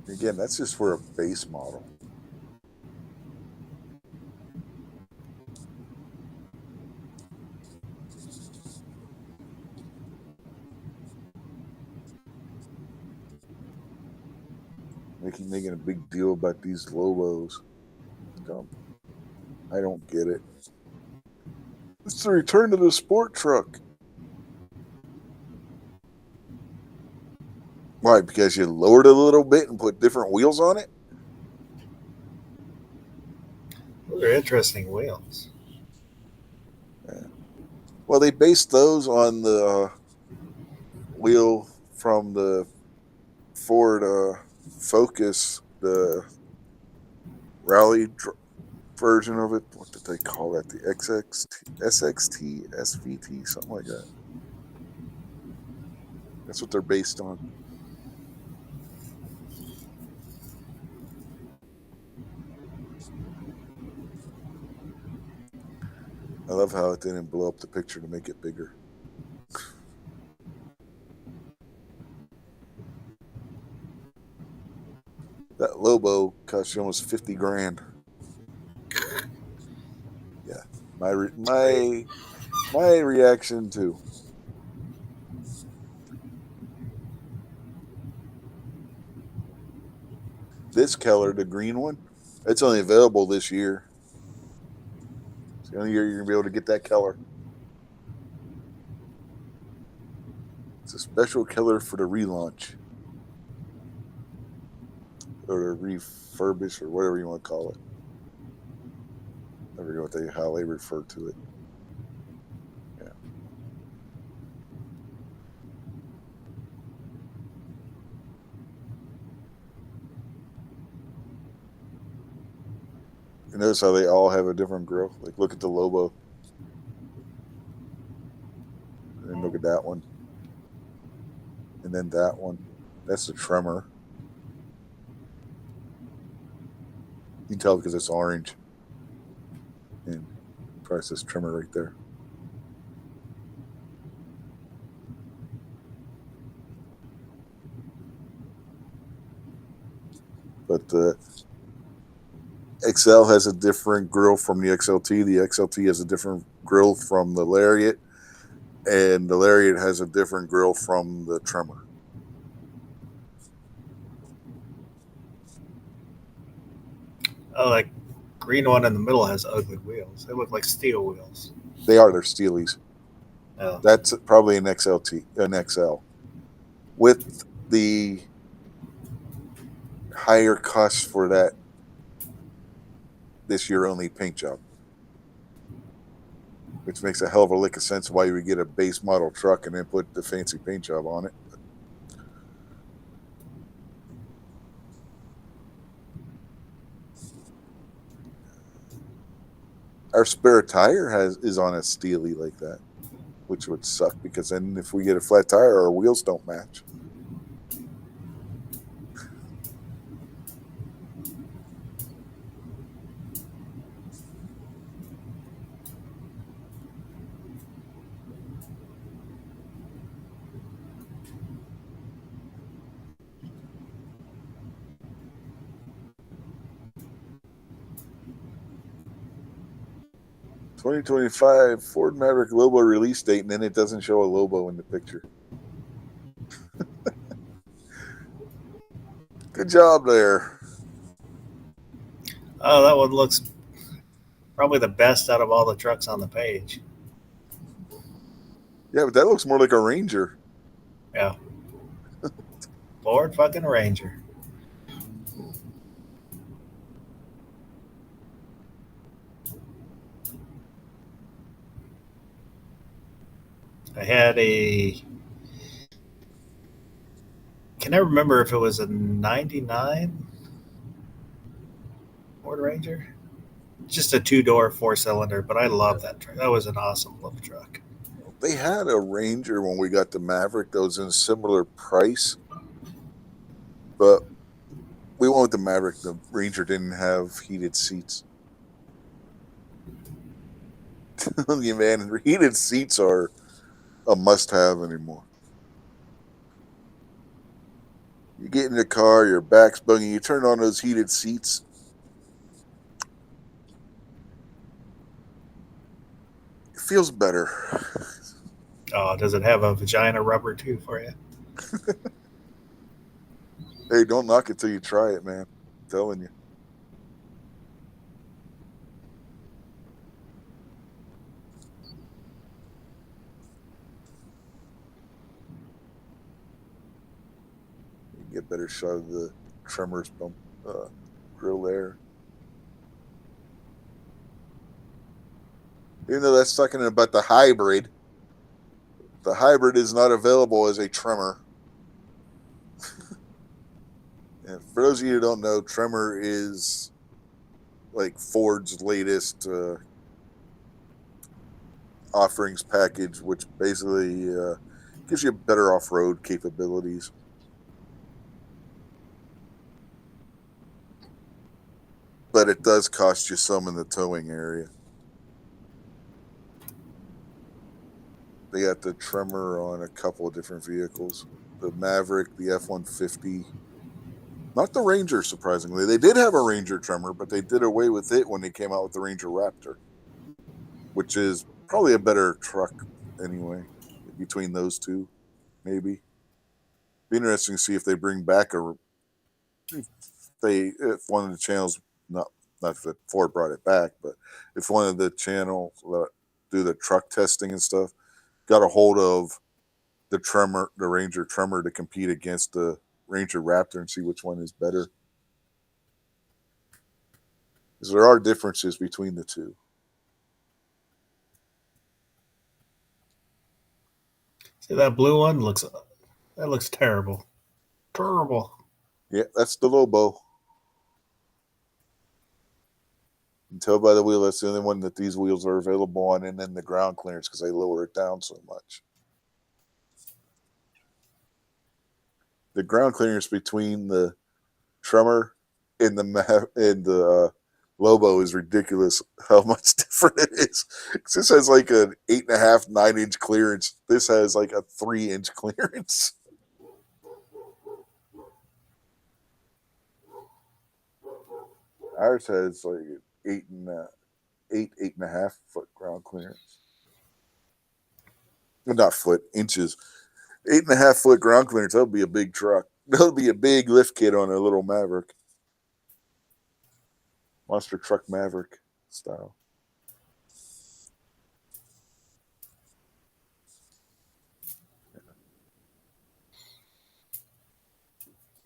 Again, that's just for a base model. Making a big deal about these Lobos. Dumb. I don't get it. It's the return to the sport truck. Why? Because you lowered it a little bit and put different wheels on it? Those are interesting wheels. Yeah. Well, they based those on the wheel from the Ford Focus, the rally version of it. What did they call that? The SXT, SVT, something like that. That's what they're based on. I love how it didn't blow up the picture to make it bigger. That Lobo cost you almost $50,000. Yeah, my reaction too. This Keller, the green one, it's only available this year. It's the only year you're gonna be able to get that Keller. It's a special Keller for the relaunch or the refurbish or whatever you want to call it. I forget how they refer to it. Yeah. You notice how they all have a different grill? Like, look at the Lobo. And then look at that one. And then that one. That's the Tremor. You can tell because it's orange. And probably says Tremor right there. But the XL has a different grill from the XLT. The XLT has a different grill from the Lariat. And the Lariat has a different grill from the Tremor. Oh, like green one in the middle has ugly wheels. They look like steel wheels. They're Steelies. Oh. That's probably an XL. With the higher cost for that this year only paint job. Which makes a hell of a lick of sense why you would get a base model truck and then put the fancy paint job on it. Our spare tire is on a Steely like that, which would suck because then if we get a flat tire, our wheels don't match. "2025 Ford Maverick Lobo release date," and then it doesn't show a Lobo in the picture. Good job there. Oh, that one looks probably the best out of all the trucks on the page. Yeah, but that looks more like a Ranger. Yeah. Ford fucking Ranger. I had a. Can I remember if it was a '99 Ford Ranger? Just a 2-door 4-cylinder, but I love that truck. That was an awesome little truck. They had a Ranger when we got the Maverick that was in a similar price, but we went with the Maverick. The Ranger didn't have heated seats. Yeah, man, heated seats are a must-have anymore. You get in the car, your back's bugging, you turn on those heated seats. It feels better. Oh, does it have a vagina rubber too for you? Hey, don't knock it till you try it, man. I'm telling you. You get better shot of the Tremors bump grill there. Even though that's talking about the hybrid is not available as a Tremor. And for those of you who don't know, Tremor is like Ford's latest offerings package, which basically gives you better off-road capabilities. But it does cost you some in the towing area. They got the Tremor on a couple of different vehicles. The Maverick, the F-150. Not the Ranger, surprisingly. They did have a Ranger Tremor, but they did away with it when they came out with the Ranger Raptor, which is probably a better truck anyway, between those two, maybe. Be interesting to see if they bring back if one of the channels, not that Ford brought it back, but if one of the channels that do the truck testing and stuff got a hold of the Ranger Tremor to compete against the Ranger Raptor and see which one is better. Because there are differences between the two. See that blue one looks terrible. Terrible. Yeah, that's the Lobo. You can tell by the wheel, that's the only one that these wheels are available on, and then the ground clearance because they lower it down so much. The ground clearance between the Tremor and the Lobo is ridiculous. How much different it is. This has like an 8.5, 9-inch clearance. This has like a 3-inch clearance. Ours has like 8.5 foot ground clearance. Well, not foot, inches. 8.5 foot ground clearance. That would be a big truck. That would be a big lift kit on a little Maverick. Monster Truck Maverick style.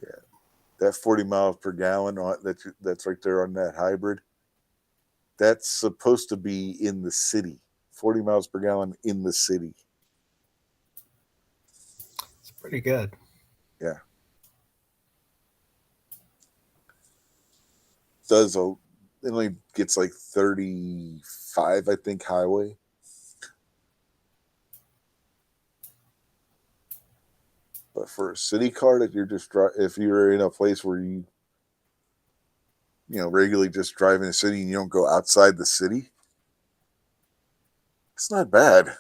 Yeah. That 40 miles per gallon that's right there on that hybrid. That's supposed to be in the city. 40 miles per gallon in the city. It's pretty good. Yeah. Does it only gets like 35, I think, highway. But for a city car that you're just if you're in a place where you regularly just drive in the city and you don't go outside the city, it's not bad.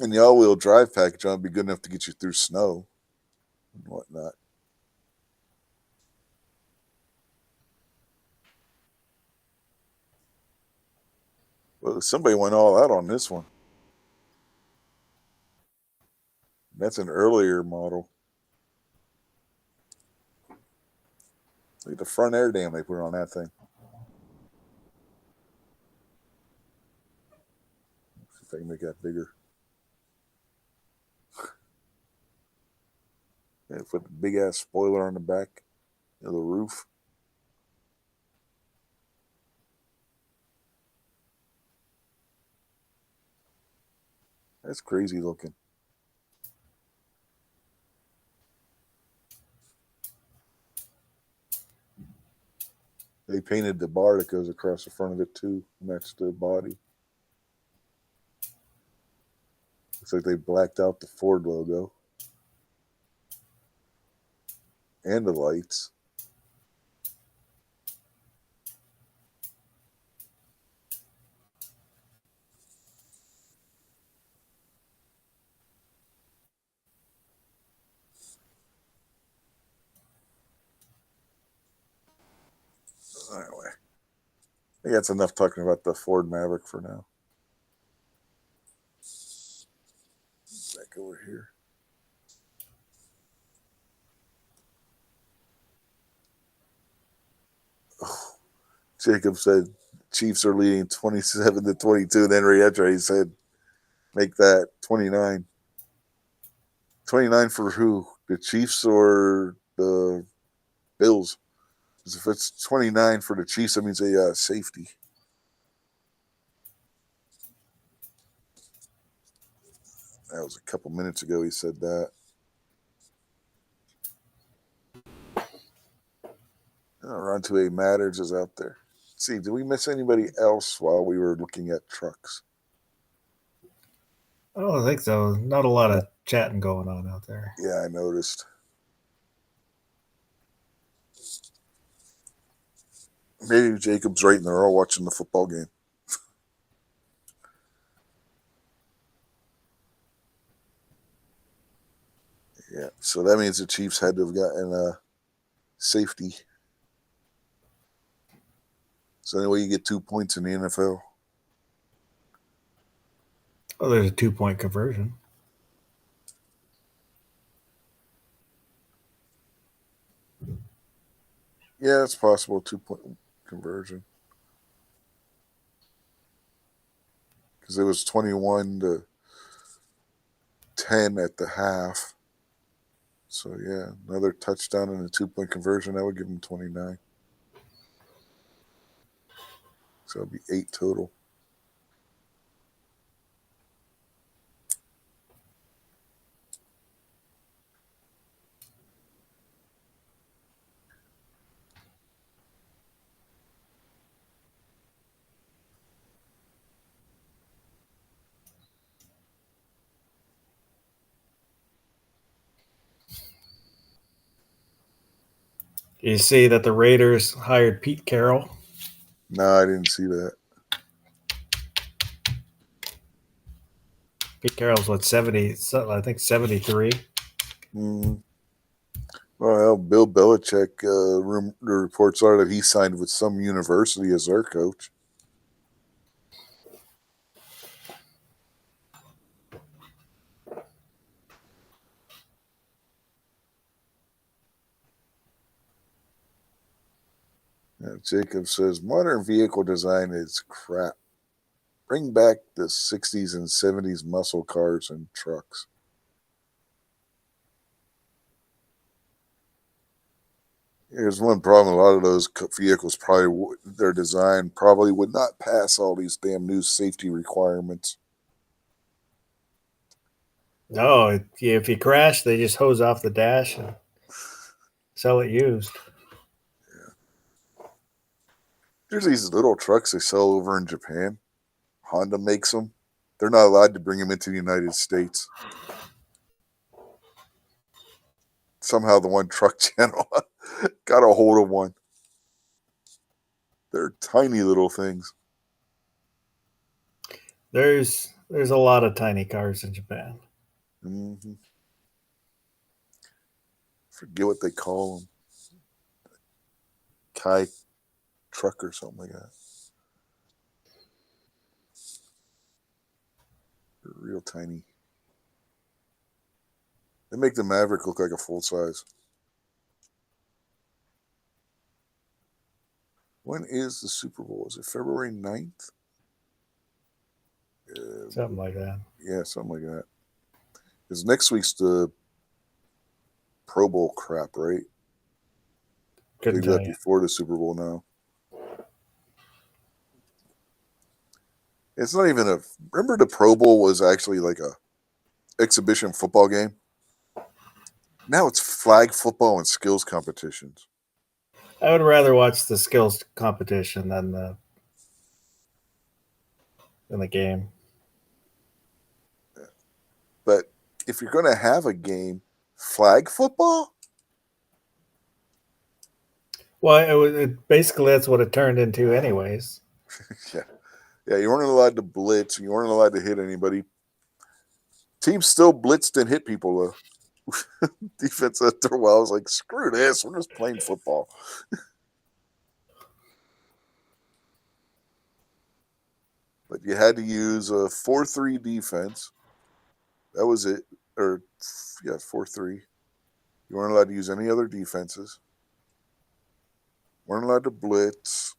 And the all-wheel drive package would be good enough to get you through snow and whatnot. Well, somebody went all out on this one. That's an earlier model. Look at the front air dam they put on that thing. See if I can make that bigger. Yeah, put the big ass spoiler on the back of the roof. That's crazy looking. They painted the bar that goes across the front of it too, match the body. Looks like they blacked out the Ford logo and the lights. Anyway, I think that's enough talking about the Ford Maverick for now. Back over here. Oh, Jacob said Chiefs are leading 27-22. Then Riedra, said, make that 29. 29 for who? The Chiefs or the Bills? Because if it's 29 for the Chiefs, that means a safety. That was a couple minutes ago he said that. Rontuay Matters is out there. Let's see, did we miss anybody else while we were looking at trucks? I don't think so. Not a lot of chatting going on out there. Yeah, I noticed. Maybe Jacob's right and they're all watching the football game. Yeah, so that means the Chiefs had to have gotten a safety. So anyway, you get 2 points in the NFL. Oh, there's a 2-point conversion. Yeah, it's possible, 2-point conversion. Because it was 21-10 at the half. So yeah, another touchdown and a 2-point conversion, that would give them 29. So it'll be 8 total. You see that the Raiders hired Pete Carroll. No, I didn't see that. Pete Carroll's what, 70? I think 73. Well, Bill Belichick, the reports are that he signed with some university as their coach. Jacob says, modern vehicle design is crap. Bring back the 60s and 70s muscle cars and trucks. Here's one problem. A lot of those vehicles probably, their design probably would not pass all these damn new safety requirements. No, if you crash, they just hose off the dash. sell it used. There's these little trucks they sell over in Japan. Honda makes them. They're not allowed to bring them into the United States. Somehow the One Truck Channel got a hold of one. They're tiny little things. There's a lot of tiny cars in Japan. Mm-hmm. Forget what they call them. Kai truck or something like that. They're real tiny. They make the Maverick look like a full size. When is the Super Bowl? Is it February 9th? Something like that. Yeah, something like that. Because next week's the Pro Bowl crap, right? Couldn't They do tell that you. before the Super Bowl now. It's not even a. Remember, the Pro Bowl was actually like a exhibition football game. Now it's flag football and skills competitions. I would rather watch the skills competition than the game. But if you're going to have a game, flag football? Well, basically that's what it turned into, anyways. Yeah, you weren't allowed to blitz. You weren't allowed to hit anybody. Teams still blitzed and hit people, though. Defense after a while was like, screw this. We're just playing football. But you had to use a 4-3 defense. That was it. Or, yeah, 4-3. You weren't allowed to use any other defenses. Weren't allowed to blitz.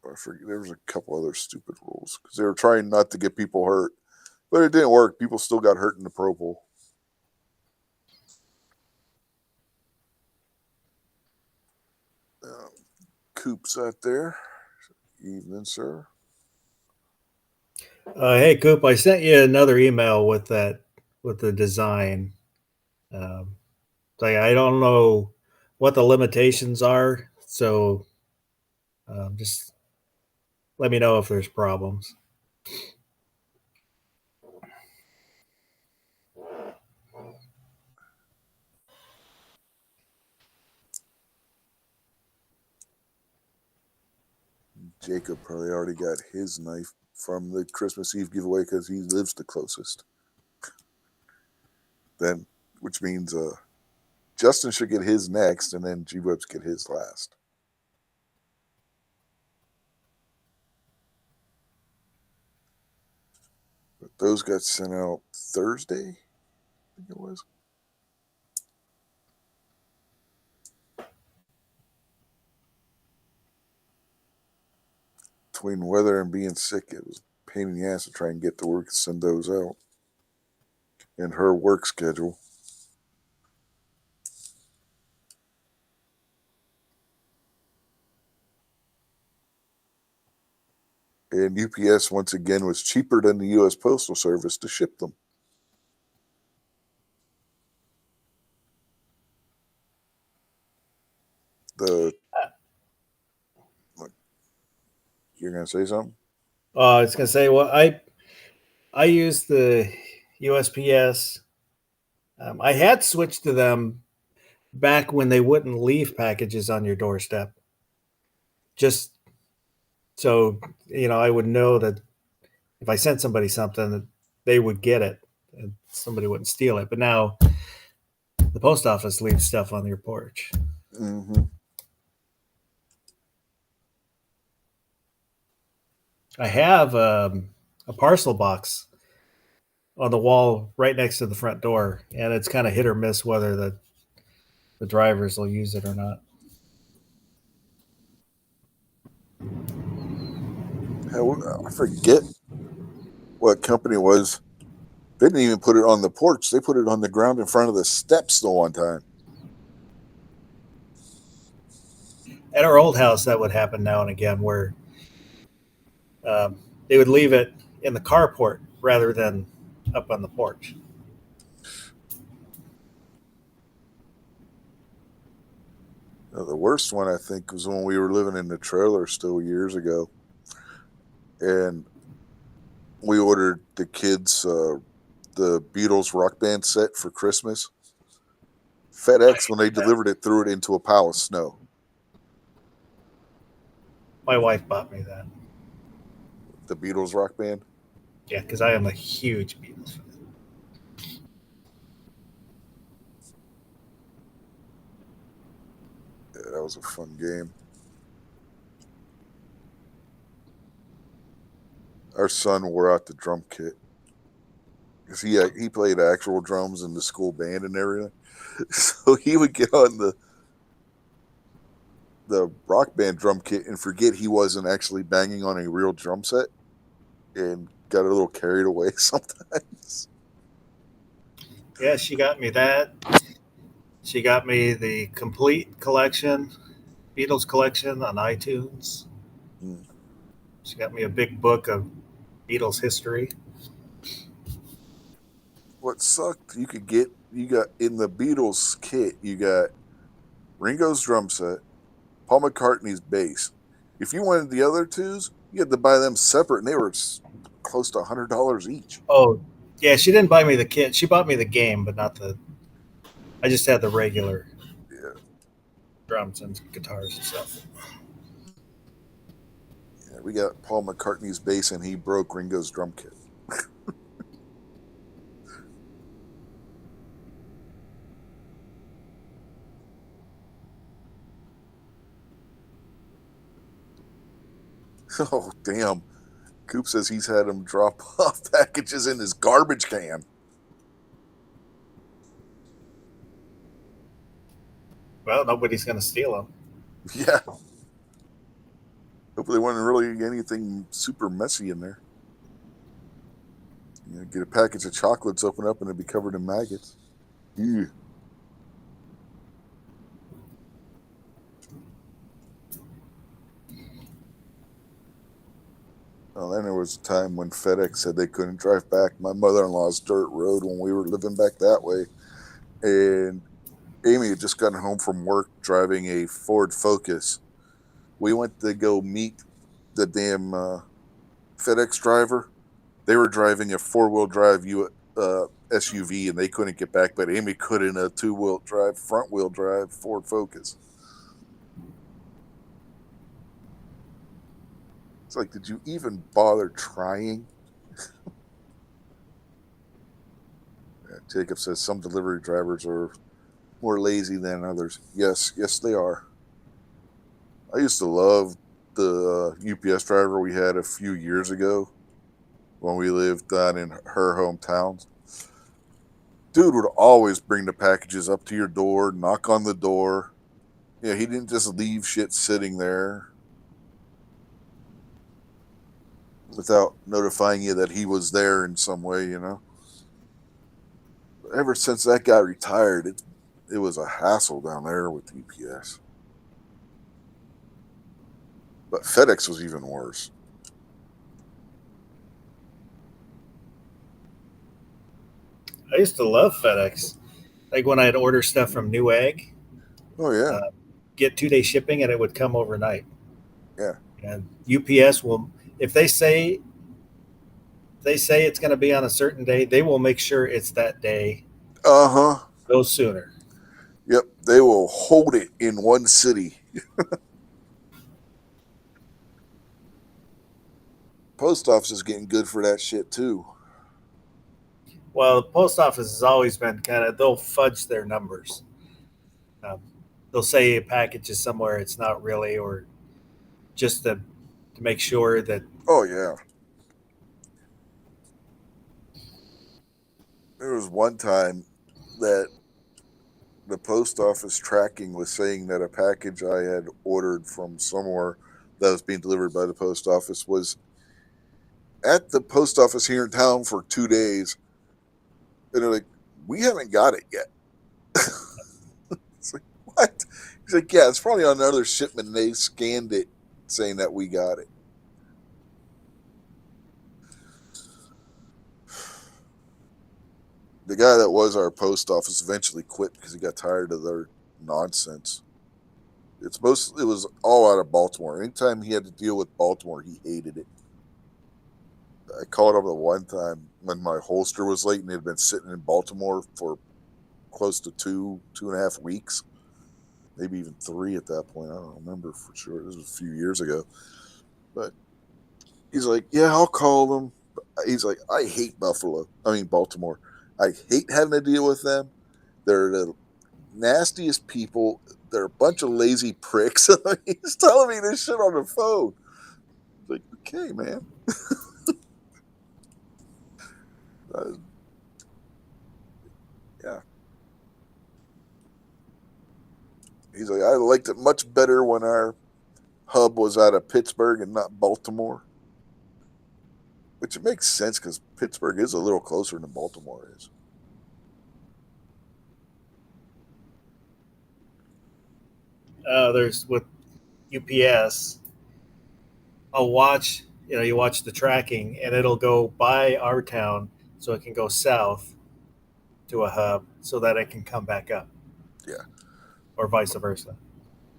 I forget, there was a couple other stupid rules because they were trying not to get people hurt. But it didn't work. People still got hurt in the Pro Bowl. Coop's out there. Evening, sir. Hey, Coop, I sent you another email with the design. I don't know what the limitations are, so just let me know if there's problems. Jacob probably already got his knife from the Christmas Eve giveaway because he lives the closest. Then, which means Justin should get his next, and then G-Webs get his last. But those got sent out Thursday, I think it was. Between weather and being sick, it was a pain in the ass to try and get to work and send those out. And her work schedule. And UPS, once again, was cheaper than the U.S. Postal Service to ship them. You're going to say something? I was going to say, well, I use the USPS. I had switched to them back when they wouldn't leave packages on your doorstep. Just so, I would know that if I sent somebody something, that they would get it and somebody wouldn't steal it. But now the post office leaves stuff on your porch. Mm-hmm. I have a parcel box on the wall right next to the front door, and it's kind of hit or miss whether the drivers will use it or not. I forget what company it was. They didn't even put it on the porch. They put it on the ground in front of the steps the one time. At our old house, that would happen now and again, where they would leave it in the carport rather than up on the porch. The worst one I think was when we were living in the trailer still years ago, and we ordered the kids the Beatles Rock Band set for Christmas. FedEx, when they delivered it, threw it into a pile of snow. My wife bought me that. The Beatles Rock Band. Yeah, because I am a huge Beatles fan. Yeah, that was a fun game. Our son wore out the drum kit because he played actual drums in the school band and everything. So he would get on the Rock Band drum kit and forget he wasn't actually banging on a real drum set, and got a little carried away sometimes. Yeah, she got me that. She got me the complete collection, Beatles collection on iTunes. Mm. She got me a big book of Beatles history. What sucked, you got in the Beatles kit, you got Ringo's drum set, Paul McCartney's bass. If you wanted the other twos, you had to buy them separate, and they were close to $100 each. Oh, yeah, she didn't buy me the kit. She bought me the game, but not the. I just had the regular Yeah, drums and guitars and stuff. yeah, we got Paul McCartney's bass, and he broke Ringo's drum kit. Oh, damn. Coop says he's had him drop off packages in his garbage can. Well, nobody's going to steal them. Yeah. Hopefully, there wasn't really anything super messy in there. You know, get a package of chocolates, open up, and it'd be covered in maggots. Ew. Well, then there was a time when FedEx said they couldn't drive back my mother-in-law's dirt road when we were living back that way. And Amy had just gotten home from work driving a Ford Focus. We went to go meet the damn FedEx driver. They were driving a four-wheel drive SUV, and they couldn't get back, but Amy could in a two-wheel drive, front-wheel drive Ford Focus. It's like, did you even bother trying? Jacob says some delivery drivers are more lazy than others. Yes, they are. I used to love the UPS driver we had a few years ago when we lived down in her hometown. Dude would always bring the packages up to your door, knock on the door. Yeah, he didn't just leave shit sitting there without notifying you that he was there in some way, you know. But ever since that guy retired, it was a hassle down there with UPS. But FedEx was even worse. I used to love FedEx. Like when I'd order stuff from Newegg, Oh yeah, get 2 day shipping, and it would come overnight. yeah. And UPS will, if they say it's going to be on a certain day, they will make sure it's that day. Uh-huh. Go sooner. Yep, they will hold it in one city. Post office is getting good for that shit too. Well, the post office has always been kind of, they'll fudge their numbers. Um, they'll say a package is somewhere it's not really, or just to make sure that. Oh yeah. There was one time that the post office tracking was saying that a package I had ordered from somewhere that was being delivered by the post office was at the post office here in town for 2 days. And they're like, we haven't got it yet. It's like, what? He's like, yeah, it's probably on another shipment, and they scanned it saying that we got it. The guy that was our post office eventually quit because he got tired of their nonsense. It was all out of Baltimore. Anytime he had to deal with Baltimore, he hated it. I called him the one time when my holster was late and it had been sitting in Baltimore for close to 2.5 weeks, maybe even 3 at that point. I don't remember for sure. This was a few years ago. But he's like, yeah, I'll call them. He's like, I hate Baltimore. I hate having to deal with them. They're the nastiest people. They're a bunch of lazy pricks. He's telling me this shit on the phone. Like, okay, man. uh, yeah. He's like, I liked it much better when our hub was out of Pittsburgh and not Baltimore. Which it makes sense because Pittsburgh is a little closer than Baltimore is. There's with UPS. I'll watch. You watch the tracking, and it'll go by our town, so it can go south to a hub, so that it can come back up, Yeah. or vice versa.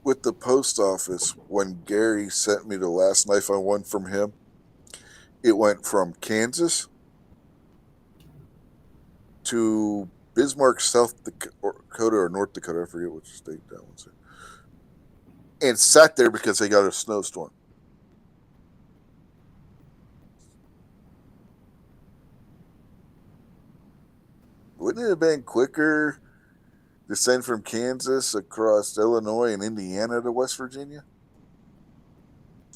With the post office, when Gary sent me the last knife I won from him, it went from Kansas to Bismarck, South Dakota or North Dakota. I forget which state that one's in. And sat there because they got a snowstorm. Wouldn't it have been quicker to send from Kansas across Illinois and Indiana to West Virginia?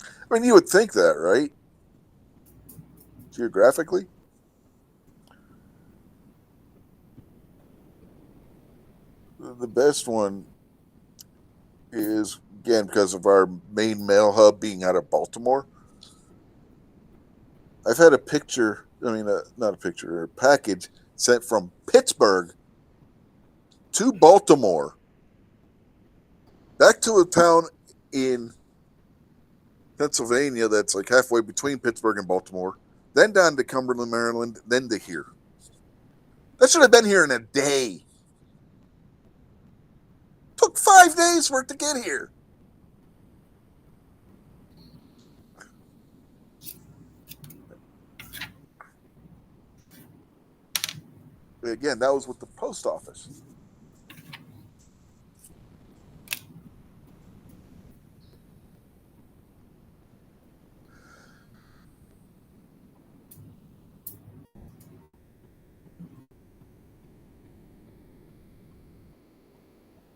I mean, you would think that, right? Geographically? The best one is, again, because of our main mail hub being out of Baltimore. I've had not a picture, a package sent from Pittsburgh to Baltimore, back to a town in Pennsylvania that's like halfway between Pittsburgh and Baltimore, then down to Cumberland, Maryland, then to here. That should have been here in a day. Took 5 days for it to get here. Again, that was with the post office.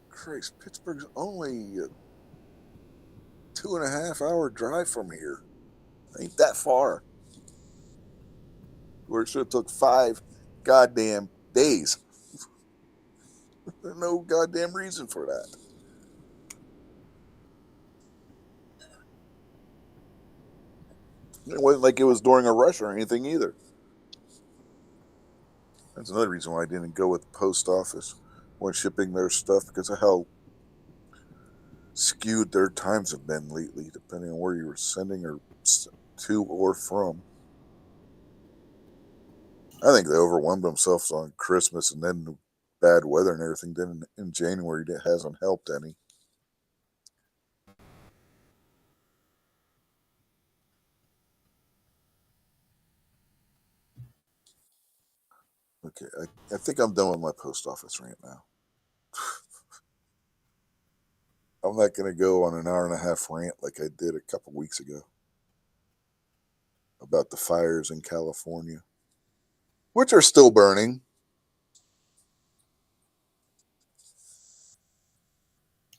Christ, Pittsburgh's only a 2.5 hour drive from here. Ain't that far. Where it should have took 5 goddamn days. There's no goddamn reason for that. It wasn't like it was during a rush or anything either. That's another reason why I didn't go with the post office when shipping their stuff, because of how skewed their times have been lately, depending on where you were sending or to or from. I think they overwhelmed themselves on Christmas, and then the bad weather and everything. Then in January, it hasn't helped any. Okay, I think I'm done with my post office rant now. I'm not going to go on an hour and a half rant like I did a couple weeks ago about the fires in California, which are still burning.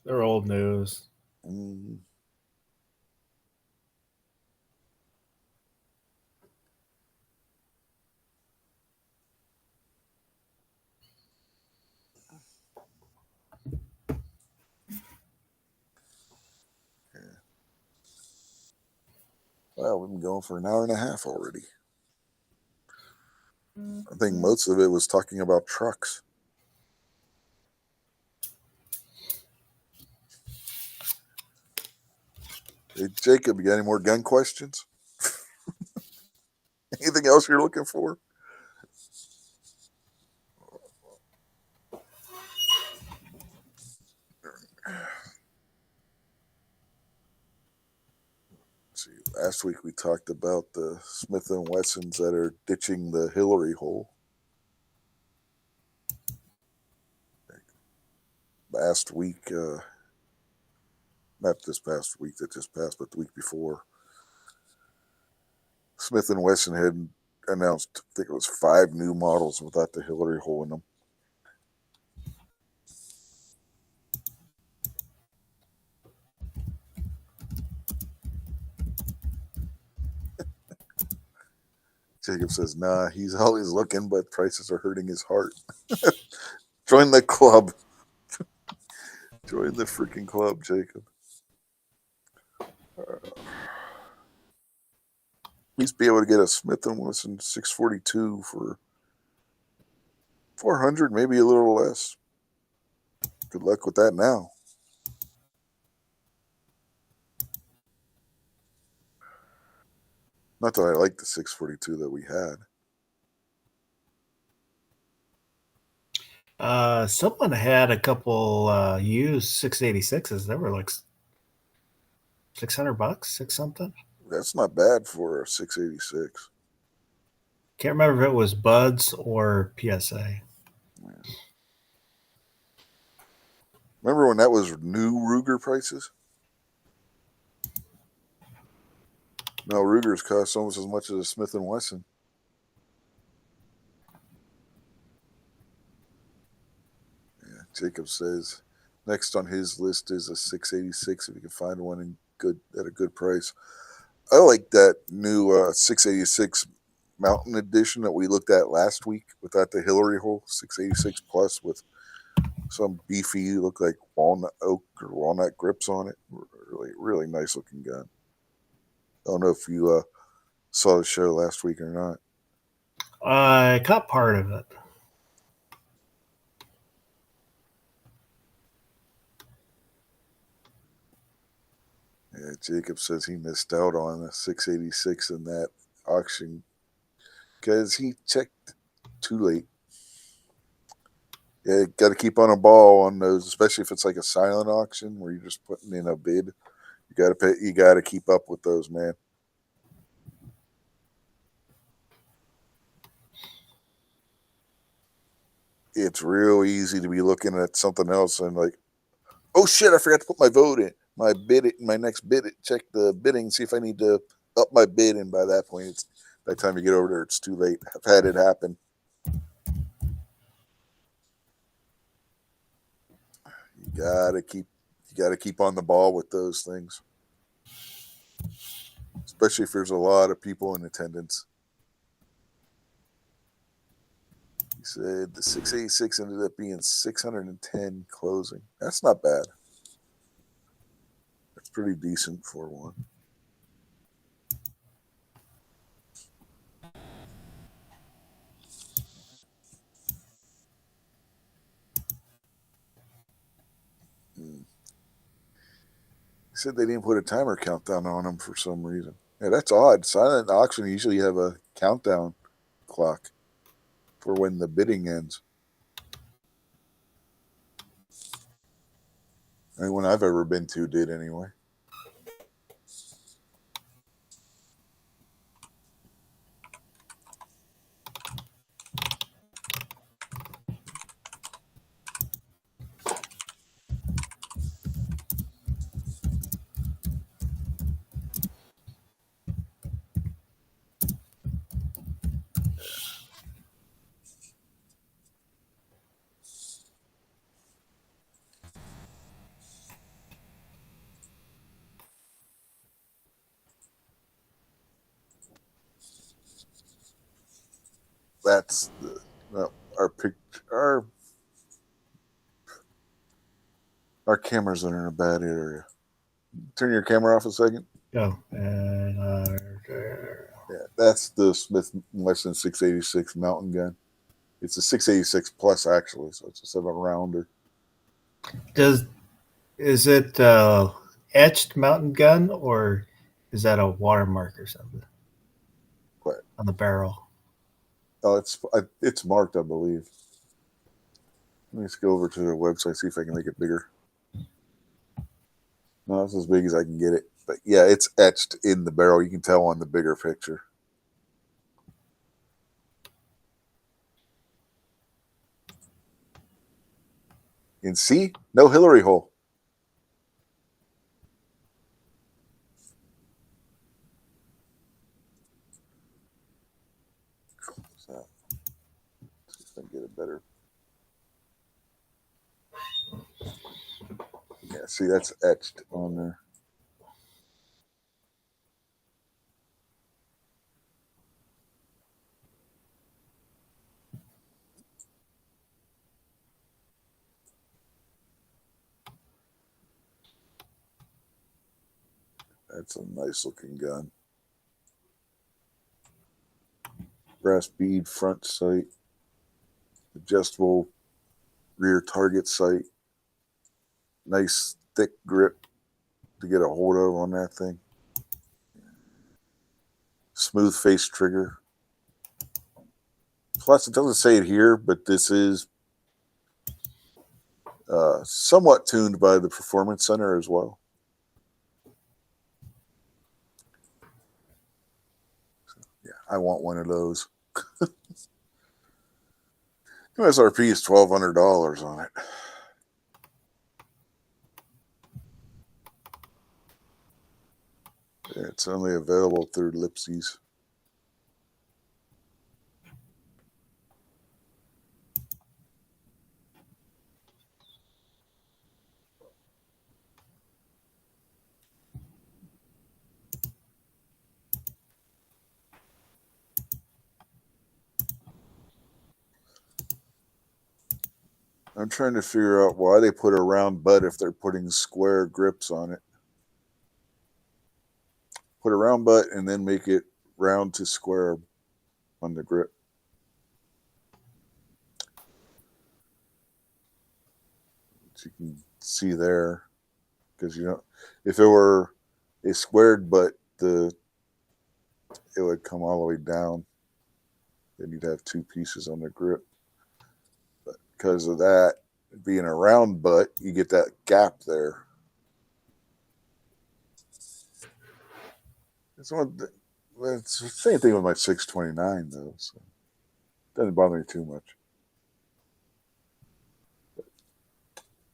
They're old news. Mm. Well, we've been going for an hour and a half already. I think most of it was talking about trucks. Hey, Jacob, you got any more gun questions? Anything else you're looking for? Last week we talked about the Smith & Wessons that are ditching the Hillary hole. Last week, not this past week that just passed, but the week before, Smith & Wesson had announced, I think it was 5 new models without the Hillary hole in them. Jacob says, nah, he's always looking, but prices are hurting his heart. Join the club. Join the freaking club, Jacob. We used to be able to get a Smith & Wesson 642 for $400, maybe a little less. Good luck with that now. Not that I like the 642 that we had. Someone had a couple used 686s. They were like $600, six something. That's not bad for a 686. Can't remember if it was Buds or PSA. Yeah. Remember when that was new Ruger prices? Now Ruger's cost almost as much as a Smith & Wesson. Yeah, Jacob says next on his list is a 686 if you can find one at a good price. I like that new 686 Mountain Edition that we looked at last week without the Hillary hole, 686 plus with some beefy, look like walnut oak or walnut grips on it. Really, really nice looking gun. I don't know if you saw the show last week or not. I caught part of it. Yeah, Jacob says he missed out on a 686 in that auction because he checked too late. Yeah, got to keep on a ball on those, especially if it's like a silent auction where you're just putting in a bid. You got to pay. You got to keep up with those, man. It's real easy to be looking at something else and like, oh shit, I forgot to put my vote in, my bid it, my next bid it. Check the bidding, see if I need to up my bid. And by that point, it's by the time you get over there, it's too late. I've had it happen. You gotta keep on the ball with those things, especially if there's a lot of people in attendance. He said the 686 ended up being 610 closing. That's not bad. That's pretty decent for one. He said they didn't put a timer countdown on them for some reason. Yeah, that's odd. Silent auction usually have a countdown clock for when the bidding ends. Anyone I've ever been to did anyway. That's our picture. Our cameras are in a bad area. Turn your camera off a second. Oh, Yeah, that's the Smith & Wesson 686 mountain gun. It's a 686 plus actually, so it's a 7-rounder. Is it etched mountain gun or is that a watermark or something? What? On the barrel? Oh, it's marked, I believe. Let me just go over to the website, see if I can make it bigger. No, it's as big as I can get it. But yeah, it's etched in the barrel. You can tell on the bigger picture. And see, no Hillary hole. So, see if I can get a better. Yeah, see, that's etched on there. That's a nice looking gun. Brass bead front sight, adjustable rear target sight, nice thick grip to get a hold of on that thing. Smooth face trigger. Plus, it doesn't say it here, but this is somewhat tuned by the Performance Center as well. Yeah, I want one of those. MSRP is $1,200 on it. It's only available through Lipsy's. I'm trying to figure out why they put a round butt if they're putting square grips on it. Put a round butt and then make it round to square on the grip. Which you can see there, because if it were a squared butt, it would come all the way down. Then you'd have two pieces on the grip. But because of that being a round butt, you get that gap there. It's the same thing with my 629 though, so it doesn't bother me too much.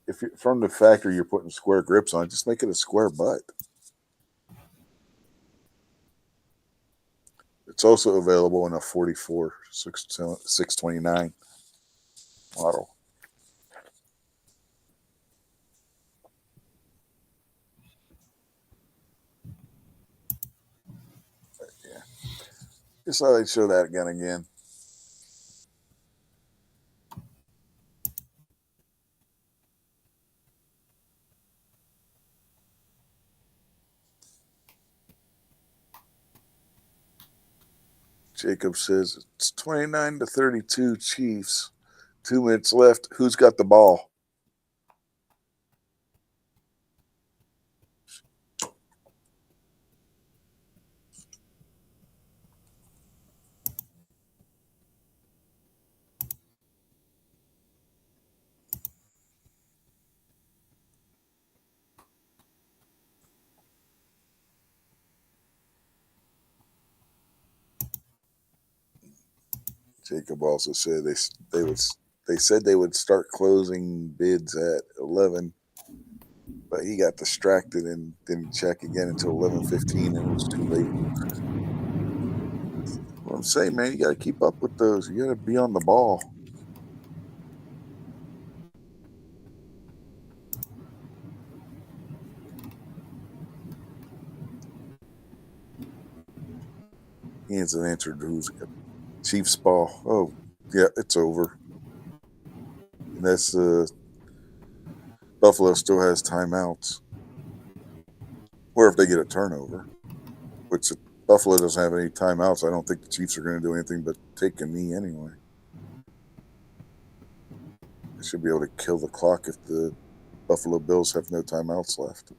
If from the factory you're putting square grips on, just make it a square butt. It's also available in a 44 629 model. But yeah, just thought I'd show that gun again. Jacob says it's 29 to 32 Chiefs. 2 minutes left. Who's got the ball? Jacob also said they said they would start closing bids at 11, but he got distracted and didn't check again until 11:15, and it was too late. What I'm saying, man, you got to keep up with those. You got to be on the ball. He hasn't answered who's got Chiefs ball. Oh, yeah, it's over. And that's Buffalo still has timeouts. Or if they get a turnover, which Buffalo doesn't have any timeouts, I don't think the Chiefs are going to do anything but take a knee anyway. They should be able to kill the clock if the Buffalo Bills have no timeouts left.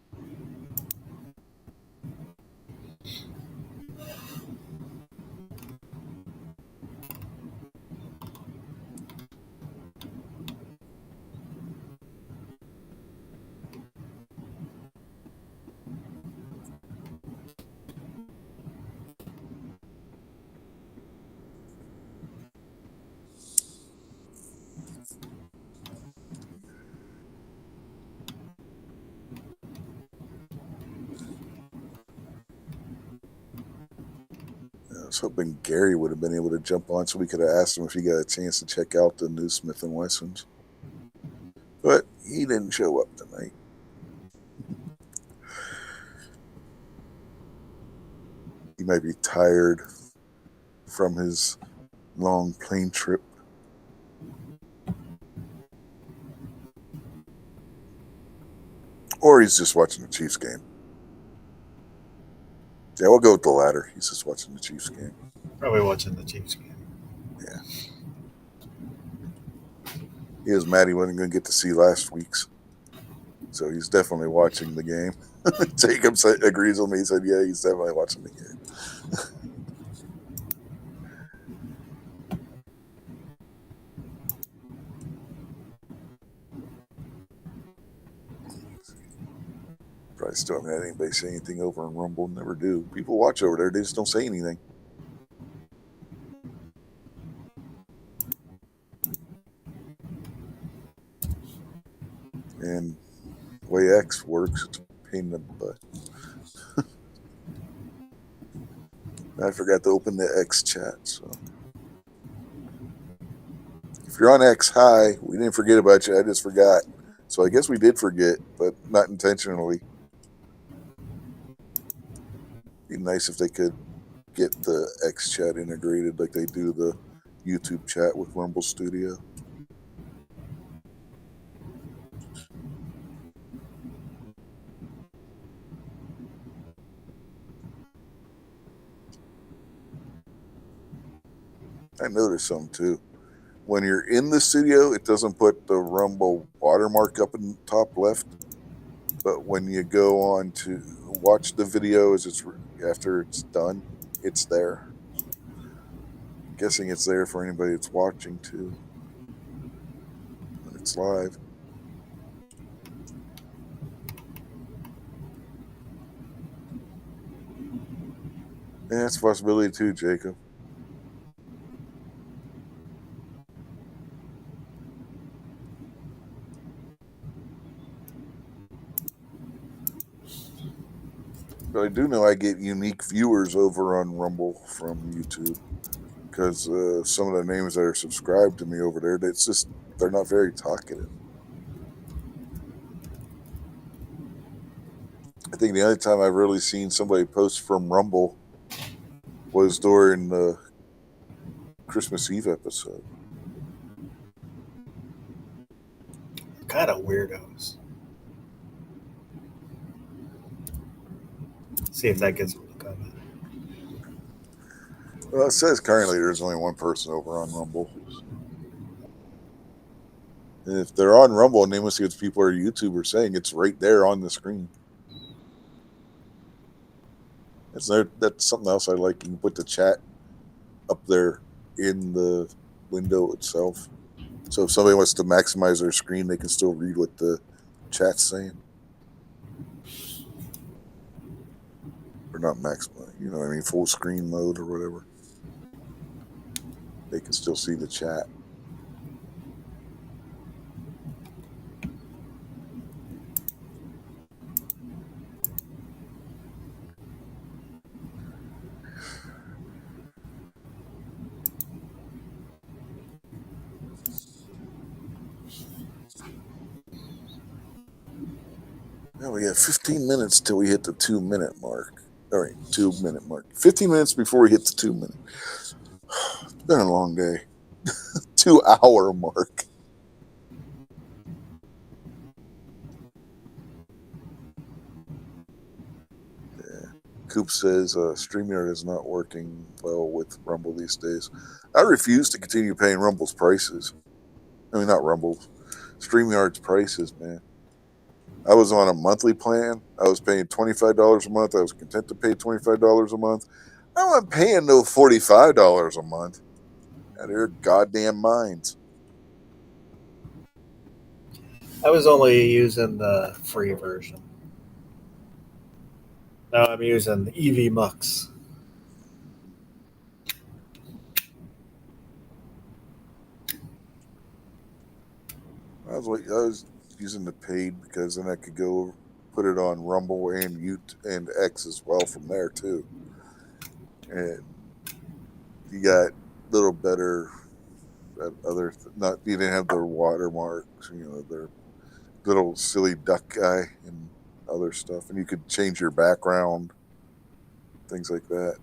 was hoping Gary would have been able to jump on so we could have asked him if he got a chance to check out the new Smith & Wessons. But he didn't show up tonight. He might be tired from his long plane trip. Or he's just watching the Chiefs game. Yeah, we'll go with the latter. He's just watching the Chiefs game. Probably watching the Chiefs game. Yeah. He was mad he wasn't going to get to see last week's. So he's definitely watching the game. Jacob agrees with me. He said, yeah, he's definitely watching the game. Probably still haven't had anybody say anything over on Rumble. Never do. People watch over there. They just don't say anything. And the way X works, it's a pain in the butt. I forgot to open the X chat. So if you're on X, hi. We didn't forget about you. I just forgot. So I guess we did forget, but not intentionally. Be nice if they could get the X chat integrated like they do the YouTube chat with Rumble Studio. I noticed something too. When you're in the studio, it doesn't put the Rumble watermark up in the top left. But when you go on to watch the video after it's done, it's there. I'm guessing it's there for anybody that's watching too. When it's live. Yeah, that's a possibility too, Jacob. But I do know I get unique viewers over on Rumble from YouTube because some of the names that are subscribed to me over there, they're not very talkative. I think the only time I've really seen somebody post from Rumble was during the Christmas Eve episode. Kind of weirdos. See if that gets a look on it. Well, it says currently there's only one person over on Rumble. And if they're on Rumble and they must see what people or YouTube are saying, it's right there on the screen. That's something else I like. You can put the chat up there in the window itself. So if somebody wants to maximize their screen, they can still read what the chat's saying. Or not maximize, you know what I mean? Full screen mode or whatever. They can still see the chat. Now we got 15 minutes till we hit the 2-minute mark. All right, 2-minute mark. 15 minutes before we hit the 2 minute. It's been a long day. 2-hour mark. Yeah. Coop says StreamYard is not working well with Rumble these days. I refuse to continue paying Rumble's prices. I mean, not Rumble. StreamYard's prices, man. I was on a monthly plan. I was paying $25 a month. I was content to pay $25 a month. I wasn't paying no $45 a month. Out of their goddamn minds. I was only using the free version. Now I'm using the EV Mux. I was using the paid because then I could go put it on Rumble and X as well from there too. And you got a little better at other. Not you didn't have their watermarks. Their little silly duck guy and other stuff, and you could change your background, things like that.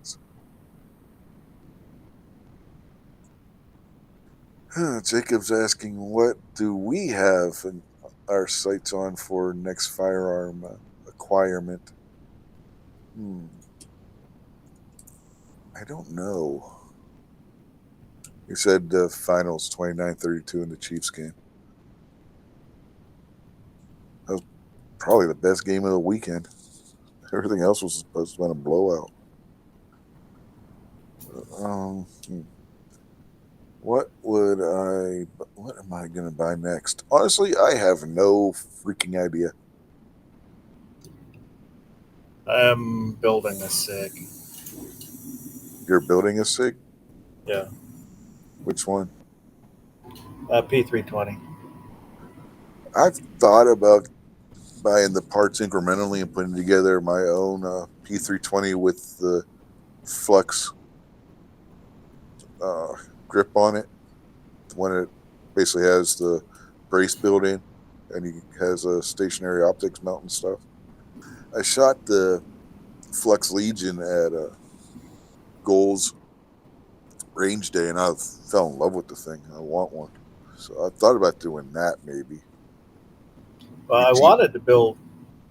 Jacob's asking, what do we have in our sights on for next firearm acquirement? I don't know. He said the finals 29-32 in the Chiefs game. That was probably the best game of the weekend. Everything else was supposed to be a blowout. What am I going to buy next? Honestly, I have no freaking idea. I'm building a SIG. You're building a SIG? Yeah. Which one? P320. I've thought about buying the parts incrementally and putting together my own P320 with the Flux grip on it. When it basically has the brace built in and he has a stationary optics mount and stuff. I shot the Flux Legion at Goals range day and I fell in love with the thing. I want one. So I thought about doing that maybe. Well, I wanted to build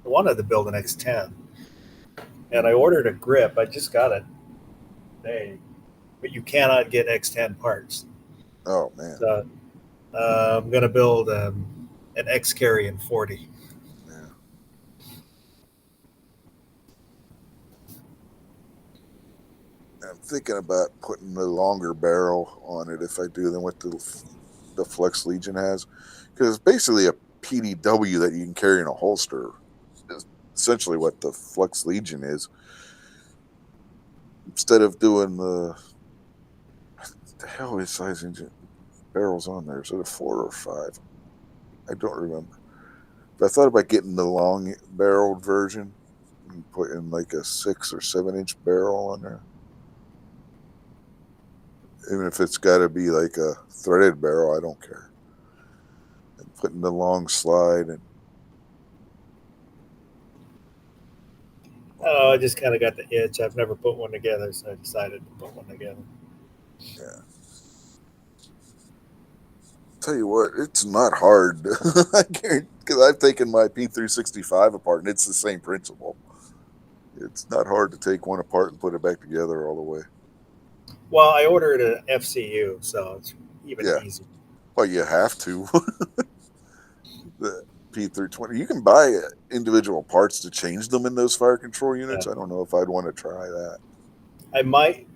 an X10, and I ordered a grip. I just got it today, but you cannot get X10 parts. Oh man. So I'm gonna build an X Carrion 40. Yeah. I'm thinking about putting the longer barrel on it if I do than what the Flex Legion has, because it's basically a PDW that you can carry in a holster. Is essentially what the Flex Legion is. Instead of doing the hell is size engine barrels on there? Is it a 4 or 5? I don't remember. But I thought about getting the long barreled version and putting like a 6 or 7 inch barrel on there. Even if it's got to be like a threaded barrel, I don't care. And putting the long slide and Oh, I just kind of got the itch. I've never put one together, so I decided to put one together. yeah. Tell you what, it's not hard. Because I've taken my P365 apart, and it's the same principle. It's not hard to take one apart and put it back together all the way. Well, I ordered an FCU, so it's even Yeah. easier. Well, you have to. The P320, you can buy individual parts to change them in those fire control units. Yeah. I don't know if I'd want to try that. I might.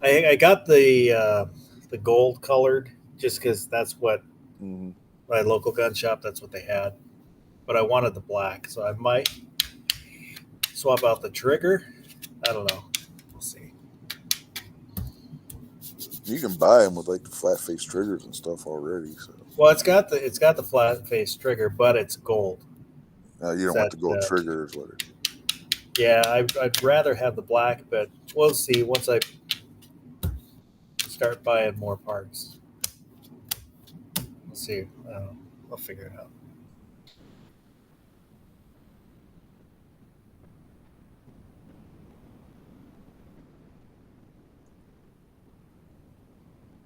I got the gold colored just because that's what Mm-hmm. my local gun shop, that's what they had. But I wanted the black, so I might swap out the trigger. I don't know. We'll see. You can buy them with like the flat face triggers and stuff already. So Well, it's got the flat face trigger, but it's gold. you don't want That the gold triggers with it. Yeah, I'd rather have the black, but we'll see once I start buying more parts. We'll see. I'll figure it out.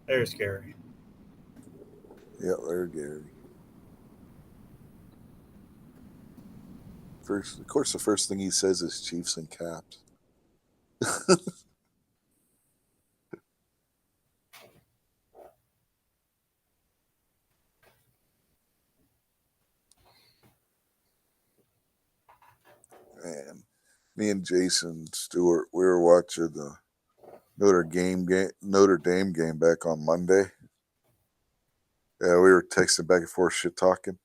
There's Gary. Yeah, there, Gary. First, of course, the first thing he says is Chiefs and Caps. Man, me and Jason Stewart, we were watching the Notre Dame game back on Monday. Yeah, we were texting back and forth, shit talking,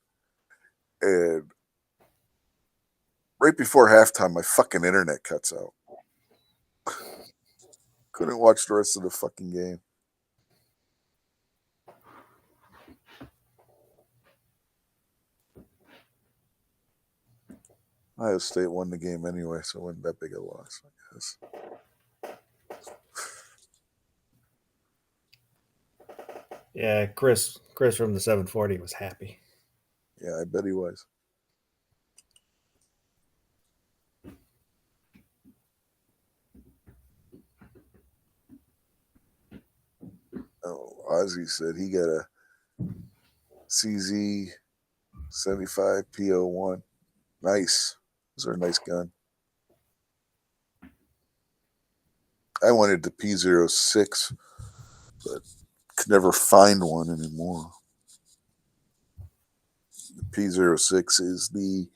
and right before halftime, my fucking internet cuts out. Couldn't watch the rest of the fucking game. Ohio State won the game anyway, so it wasn't that big a loss, I guess. Yeah, Chris from the 740 was happy. Yeah, I bet he was. Oh, Ozzy said he got a CZ 75 PO1. Nice. Those are a nice gun. I wanted the P06, but could never find one anymore. The P06 is the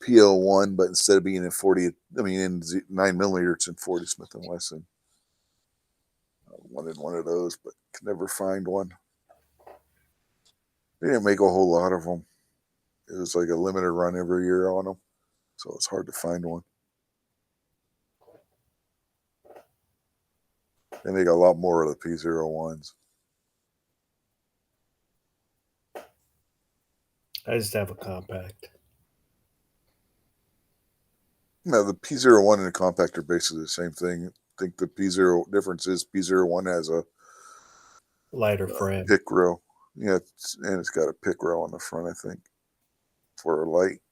PO1, but instead of being in 40, I mean in 9mm, it's in 40 Smith & Wesson. I wanted one of those, but could never find one. They didn't make a whole lot of them. It was like a limited run every year on them, so it's hard to find one. They make a lot more of the P01s. I just have a compact. No, the P01 and the compact are basically the same thing. I think the P0 difference is P01 has a Lighter frame. pick rail. Yeah, and it's got a pick rail on the front, I think, for a light.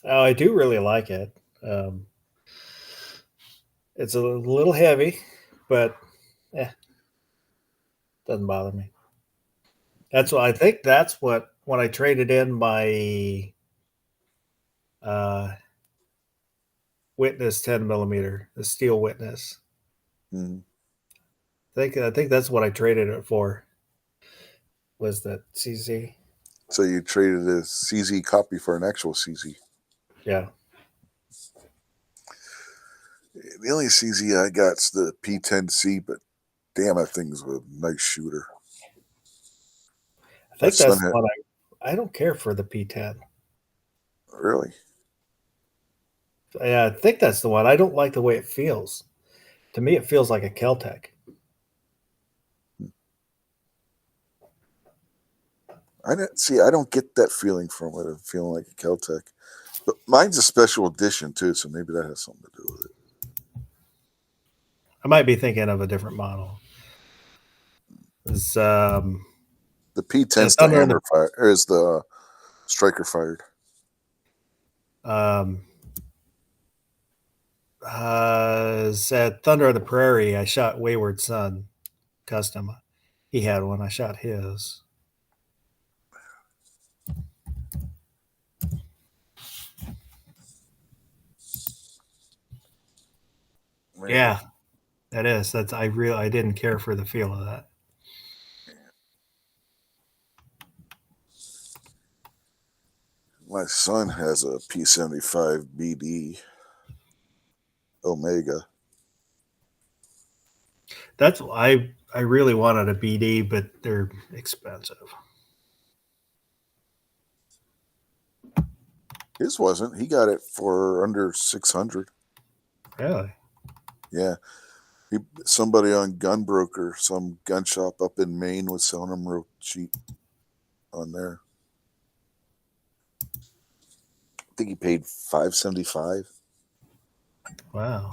Oh, I do really like it. It's a little heavy, but doesn't bother me. That's what I think. That's what when I traded in my Witness 10mm, the steel Witness. Mm-hmm. I think that's what I traded it for. Was that CZ? So you traded a CZ copy for an actual CZ. Yeah. The only CZ I got's the P10C, but damn, that thing's a nice shooter. I think that's the one I don't care for the P10. Really? Yeah, I think that's the one. I don't like the way it feels. To me, it feels like a Kel-Tec. I don't get that feeling from it. I'm feeling like a Kel-Tec. But mine's a special edition too, so maybe that has something to do with it. I might be thinking of a different model. It's, the P10's the hammer fire, or is the striker fired? At Thunder of the Prairie, I shot Wayward Son custom. He had one. I shot his. Man. Yeah, that is. That's I didn't care for the feel of that. My son has a P75 BD Omega. That's I really wanted a BD, but they're expensive. His wasn't. He got it for under 600. Really? Yeah. Somebody on Gunbroker, some gun shop up in Maine, was selling them real cheap on there. I think he paid $575. Wow.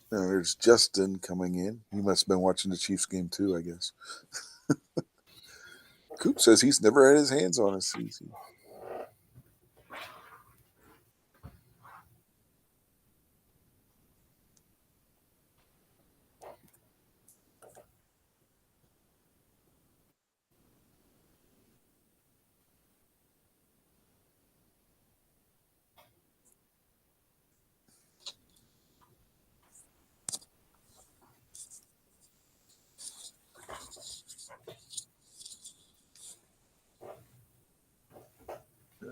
There's Justin coming in. He must have been watching the Chiefs game too, I guess. Coop says he's never had his hands on a CZ.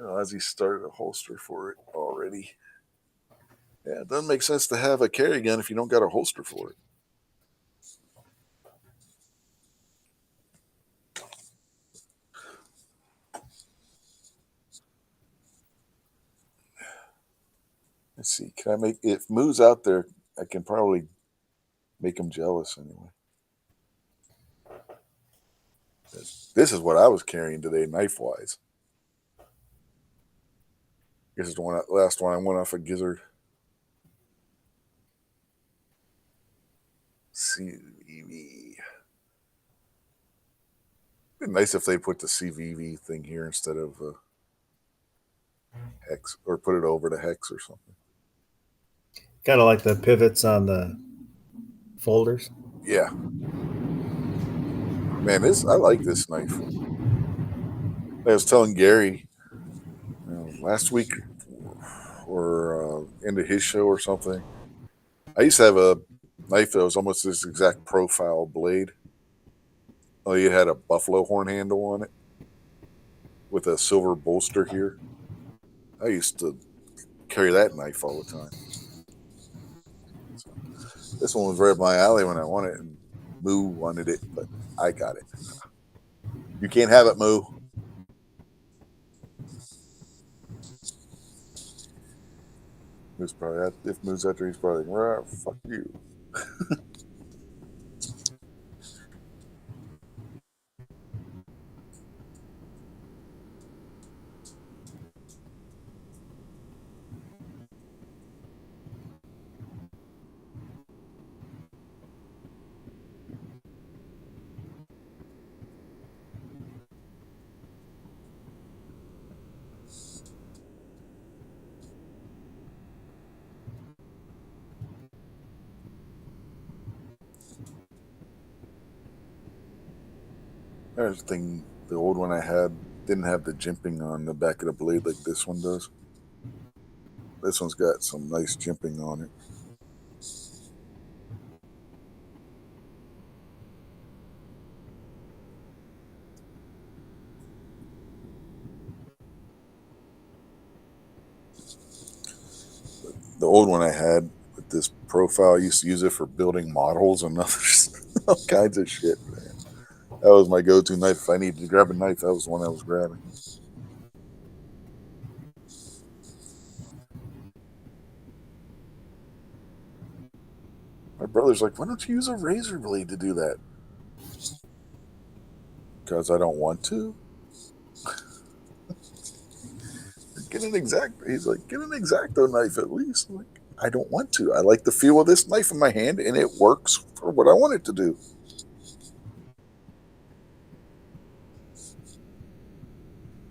Ozzy started a holster for it already. Yeah, it doesn't make sense to have a carry gun if you don't got a holster for it. Let's see. Can I make if Moo's out there? I can probably make him jealous anyway. This is what I was carrying today, knife wise. This is the last one I went off a Gizzard. CVV. It'd be nice if they put the CVV thing here instead of hex, or put it over to hex or something. Kind of like the pivots on the folders. Yeah. Man, I like this knife. I was telling Gary last week or into his show or something. I used to have a knife that was almost this exact profile blade. Oh, it had a buffalo horn handle on it with a silver bolster here. I used to carry that knife all the time. So, this one was right up my alley when I wanted it, and Moo wanted it, but I got it. You can't have it, Moo. Moo's probably if Moo's after, he's probably like, right, fuck you. There's the thing, the old one I had didn't have the jimping on the back of the blade like this one does. This one's got some nice jimping on it. The old one I had with this profile, I used to use it for building models and all kinds of shit, man. That was my go-to knife. If I needed to grab a knife, that was the one I was grabbing. My brother's like, why don't you use a razor blade to do that? Because I don't want to. Get an exacto. He's like, get an exacto knife at least. I'm like, I don't want to. I like the feel of this knife in my hand, and it works for what I want it to do.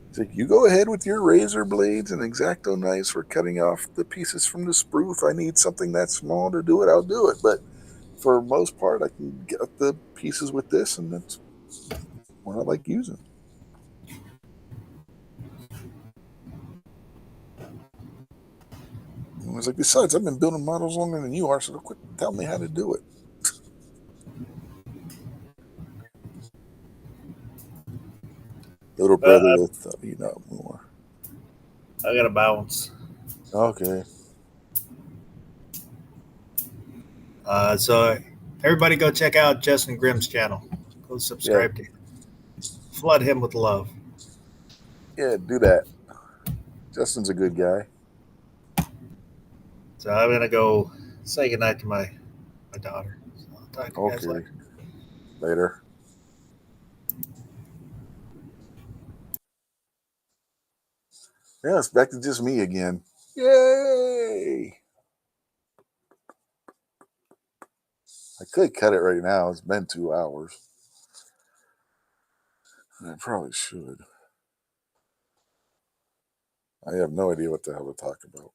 He's like, you go ahead with your razor blades and exacto knives for cutting off the pieces from the sprue. If I need something that small to do it, I'll do it. But for most part, I can get the pieces with this, and that's what I like using. I was like, besides, I've been building models longer than you are, so quit telling me how to do it. Little brother, thought you know more. I got to bounce. Okay. So everybody go check out Justin Grimm's channel. Go subscribe to him. Flood him with love. Yeah, do that. Justin's a good guy. So I'm going to go say goodnight to my daughter. So I'll talk to you guys later. Later. Yeah, it's back to just me again. Yay! I could cut it right now. It's been 2 hours. I probably should. I have no idea what the hell to talk about.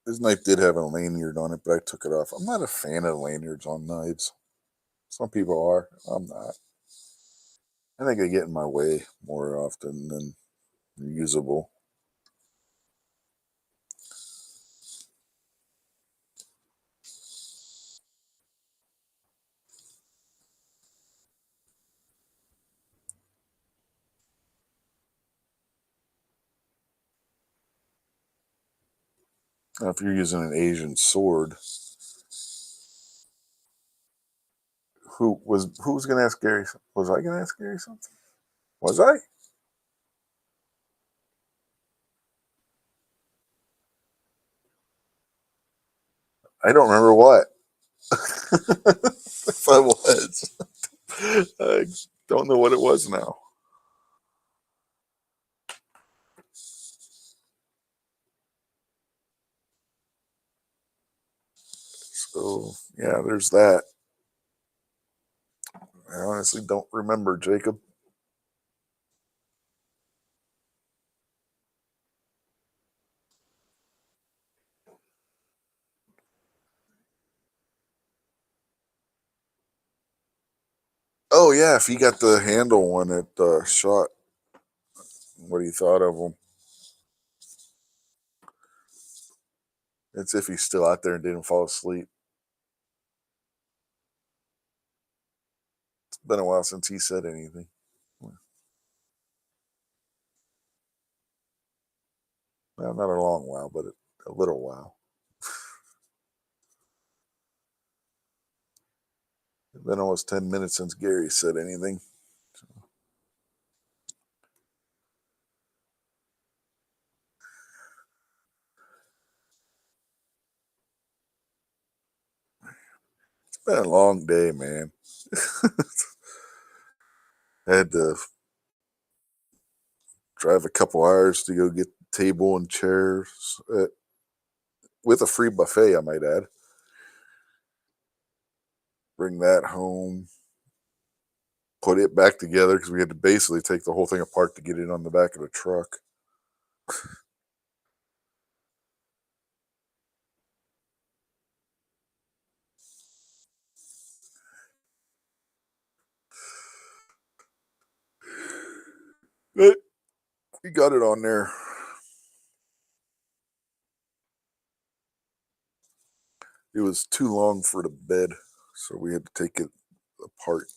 This knife did have a lanyard on it, but I took it off. I'm not a fan of lanyards on knives. Some people are. I'm not. I think they get in my way more often than usable. Now, if you're using an Asian sword, who was going to ask Gary? Was I going to ask Gary something? Was I? I don't remember what. If I was. I don't know what it was now. So, yeah, there's that. I honestly don't remember, Jacob. Oh, yeah, if he got the handle when it shot, what he thought of him. It's if he's still out there and didn't fall asleep. It's been a while since he said anything. Well, not a long while, but a little while. It's been almost 10 minutes since Gary said anything. It's been a long day, man. I had to drive a couple hours to go get the table and chairs with a free buffet, I might add. Bring that home, put it back together because we had to basically take the whole thing apart to get it on the back of the truck. But we got it on there. It was too long for the bed, so we had to take it apart.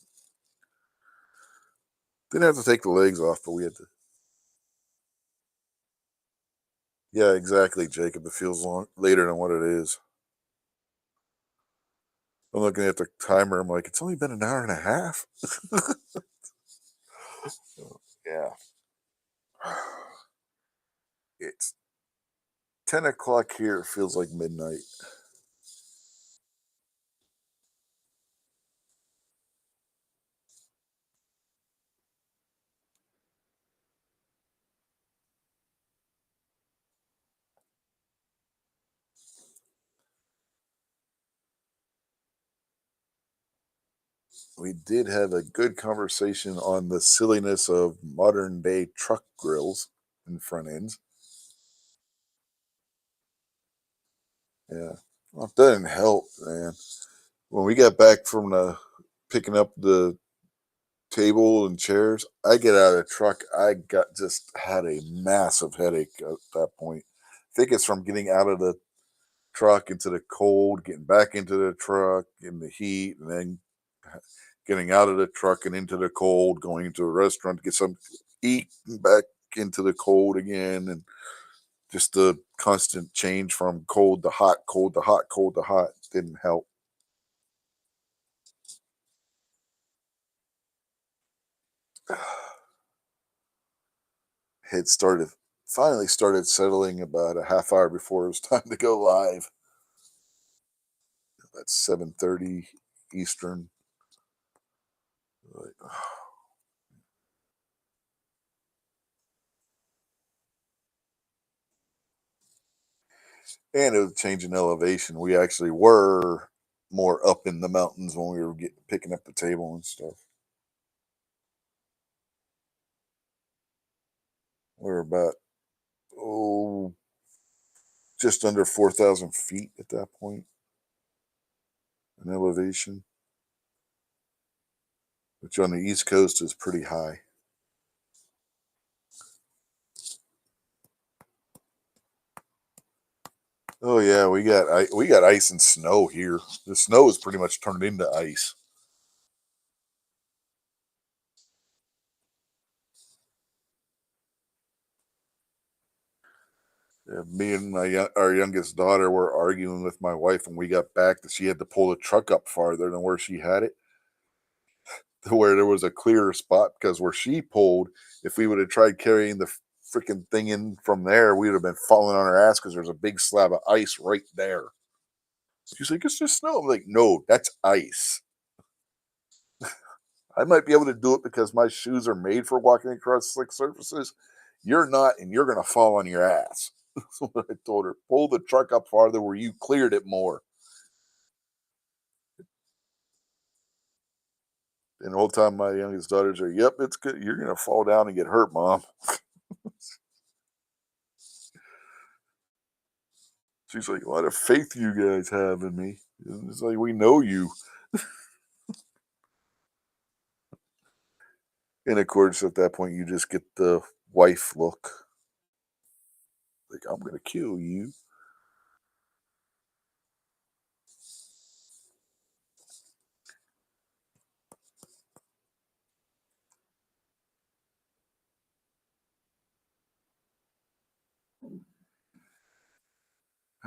Didn't have to take the legs off, but we had to. Yeah, exactly, Jacob. It feels long later than what it is. I'm looking at the timer. I'm like, it's only been an hour and a half. Yeah. It's 10 o'clock here. It feels like midnight. We did have a good conversation on the silliness of modern day truck grills and front ends. Yeah. Well, it doesn't help, man. When we got back from the picking up the table and chairs, I get out of the truck. I got just had a massive headache at that point. I think it's from getting out of the truck into the cold, getting back into the truck in the heat, and then getting out of the truck and into the cold, going into a restaurant to get some eat, and back into the cold again, and just the constant change from cold to hot, cold to hot, cold to hot didn't help. Had started finally started settling about a half hour before it was time to go live. That's 7:30 Eastern. Like, and it was changing elevation. We actually were more up in the mountains when we were picking up the table and stuff. We were about oh just under 4,000 feet at that point in elevation, which on the East Coast is pretty high. Oh yeah, we got ice and snow here. The snow is pretty much turned into ice. Me and our youngest daughter were arguing with my wife when we got back that she had to pull the truck up farther than where she had it, to where there was a clearer spot. Because where she pulled, if we would have tried carrying the freaking thing in from there, we would have been falling on our ass because there's a big slab of ice right there. She's like, it's just snow. I'm like, no, that's ice. I might be able to do it because my shoes are made for walking across slick surfaces. You're not, and you're going to fall on your ass. That's what I told her. Pull the truck up farther where you cleared it more. And the whole time, my youngest daughters are, yep, it's good. You're going to fall down and get hurt, Mom. She's like, a lot of faith you guys have in me. And it's like, we know you. And of course, at that point, you just get the wife look. Like, I'm going to kill you.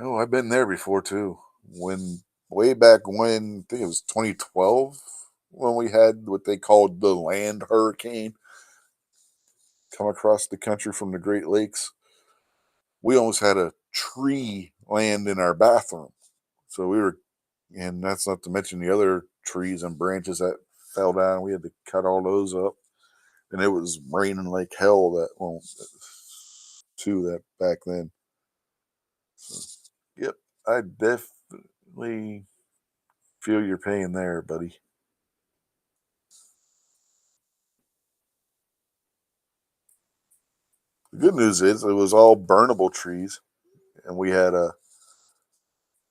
Oh, I've been there before too. When way back when, I think it was 2012, when we had what they called the land hurricane come across the country from the Great Lakes. We almost had a tree land in our bathroom. So we were, and that's not to mention the other trees and branches that fell down. We had to cut all those up, and it was raining like hell that well, too that back then. So, yep, I definitely feel your pain there, buddy. The good news is it was all burnable trees, and we had a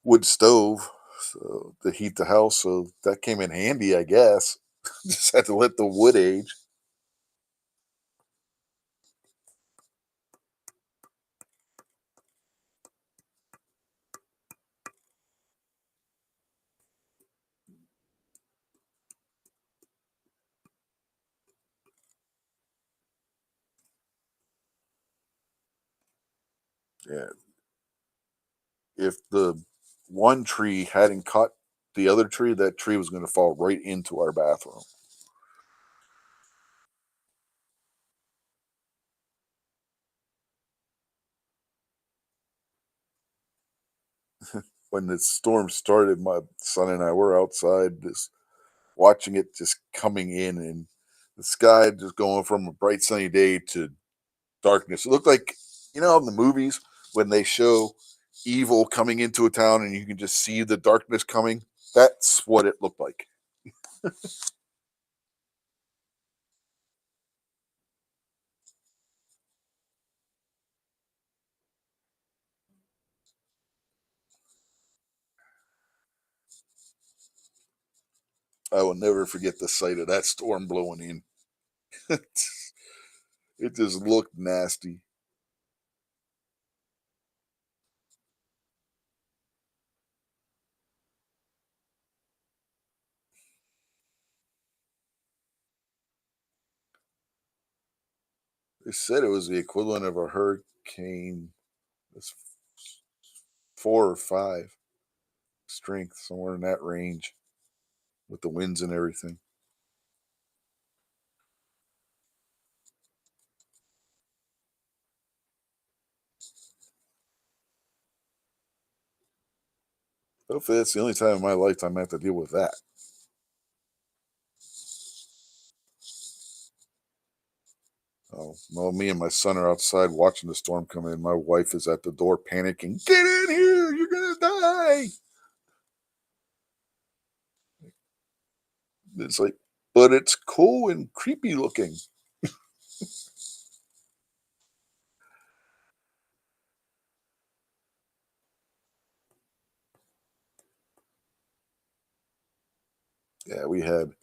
wood stove so, to heat the house, so that came in handy, I guess. Just had to let the wood age. Yeah, if the one tree hadn't caught the other tree, that tree was going to fall right into our bathroom. When the storm started, my son and I were outside just watching it just coming in, and the sky just going from a bright sunny day to darkness. It looked like, in the movies when they show evil coming into a town and you can just see the darkness coming. That's what it looked like. I will never forget the sight of that storm blowing in. It just looked nasty. They said it was the equivalent of a hurricane. It's 4 or 5 strength, somewhere in that range, with the winds and everything. Hopefully, that's the only time in my lifetime I have to deal with that. Oh, well, me and my son are outside watching the storm come in. My wife is at the door panicking. Get in here! You're gonna die! It's like, but it's cool and creepy looking. Yeah, we had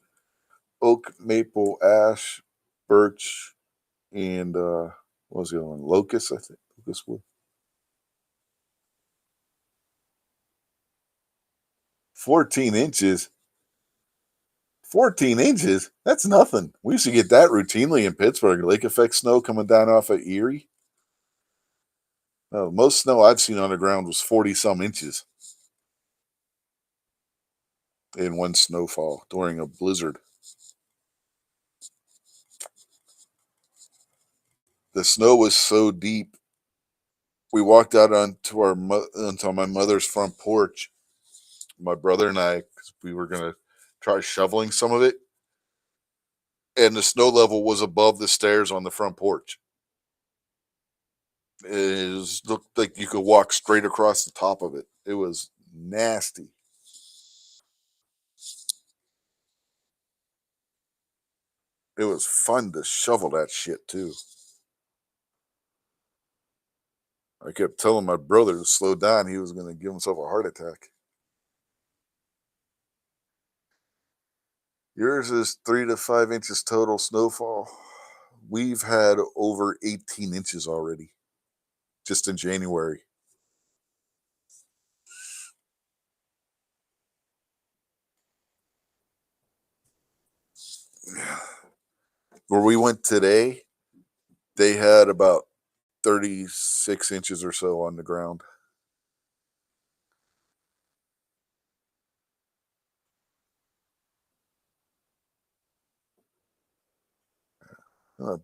oak, maple, ash, birch, and what was the other one? Locust, I think. Locust wood. 14 inches. 14 inches? That's nothing. We used to get that routinely in Pittsburgh. Lake effect snow coming down off of Erie. Most snow I've seen on the ground was 40 some inches in one snowfall during a blizzard. The snow was so deep. We walked out onto my mother's front porch, my brother and I, because we were gonna try shoveling some of it, and the snow level was above the stairs on the front porch. Looked like you could walk straight across the top of it. It was nasty. It was fun to shovel that shit too. I kept telling my brother to slow down. He was going to give himself a heart attack. Yours is 3 to 5 inches total snowfall. We've had over 18 inches already, just in January. Where we went today, they had about 36 inches or so on the ground.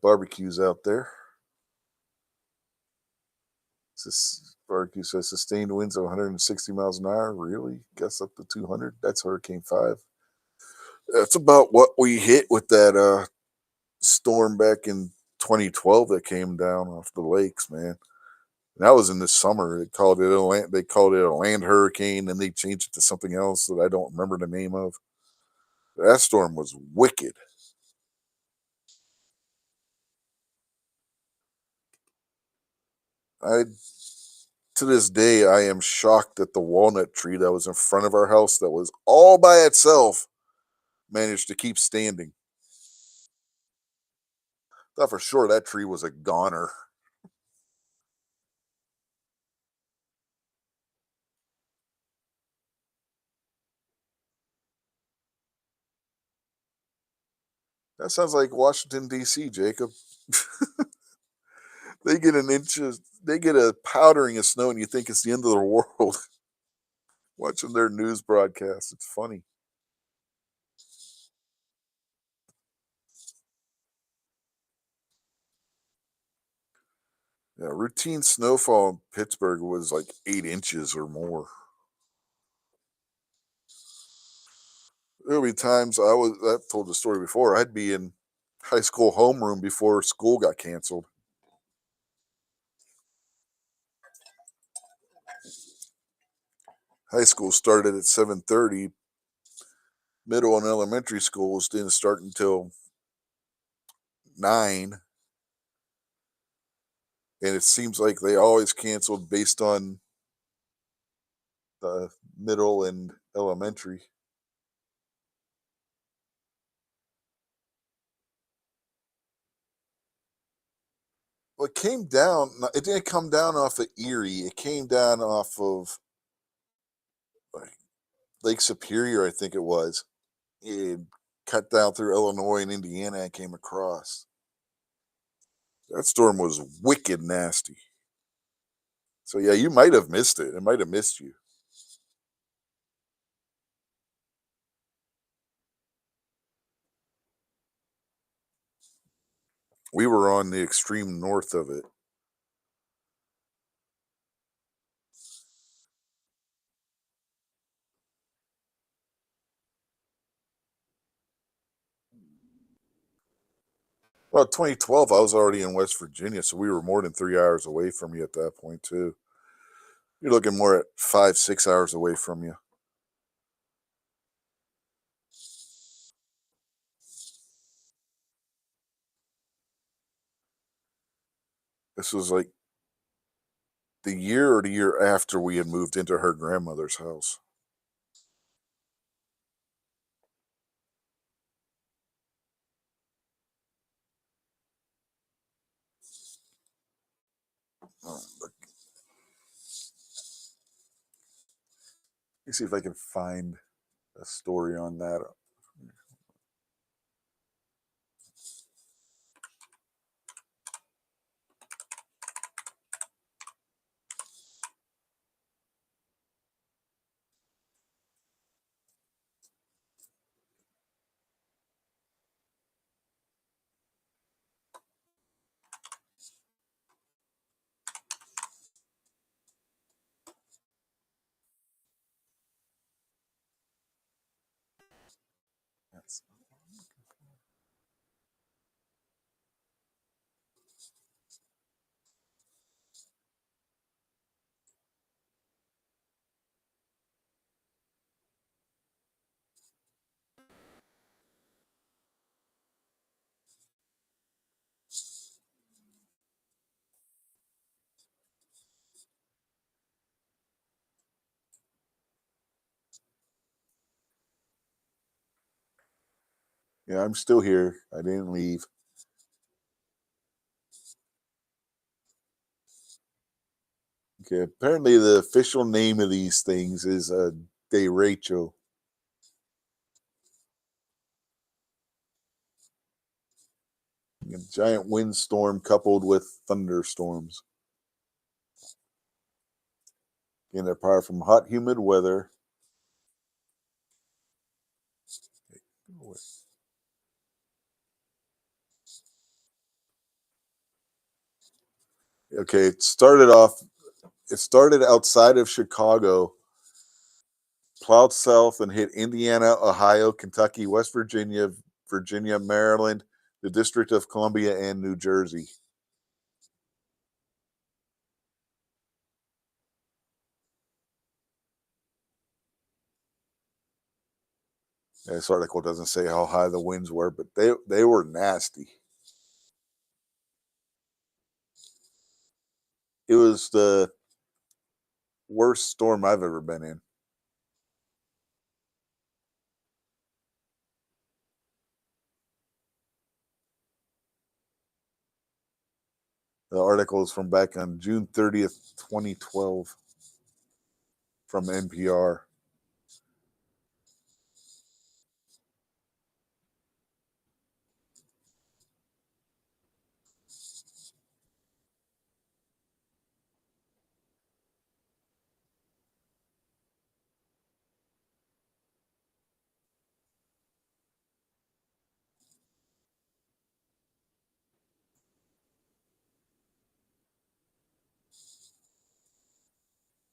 Barbecues out there. Barbecue says sustained winds of 160 miles an hour. Really? Guess up to 200? That's Hurricane 5. That's about what we hit with that storm back in 2012 that came down off the lakes, man. And that was in the summer. They called it a land hurricane, and they changed it to something else that I don't remember the name of. That storm was wicked. I To this day I am shocked that the walnut tree that was in front of our house that was all by itself managed to keep standing. Thought for sure that tree was a goner. That sounds like Washington D.C., Jacob. They get a powdering of snow, and you think it's the end of the world. Watching their news broadcast, it's funny. Yeah, routine snowfall in Pittsburgh was like 8 inches or more. There'll be times I've told the story before. I'd be in high school homeroom before school got canceled. High school started at 7:30. Middle and elementary schools didn't start until 9, and it seems like they always canceled based on the middle and elementary. Well, it came down. It didn't come down off of Erie. It came down off of like Lake Superior, I think it was. It cut down through Illinois and Indiana and came across. That storm was wicked nasty. So yeah, you might have missed it. It might have missed you. We were on the extreme north of it. Well, 2012, I was already in West Virginia, so we were more than 3 hours away from you at that point too. You're looking more at 5, 6 hours away from you. This was like the year or the year after we had moved into her grandmother's house. Let me see if I can find a story on that. Yeah, I'm still here. I didn't leave. Okay, apparently the official name of these things is derecho. A giant windstorm coupled with thunderstorms. Again, they're powered from hot, humid weather. Okay, it started off. It started outside of Chicago, plowed south and hit Indiana, Ohio, Kentucky, West Virginia, Virginia, Maryland, the District of Columbia, and New Jersey. This article doesn't say how high the winds were, but they were nasty. It was the worst storm I've ever been in. The article is from back on June 30th, 2012, from NPR.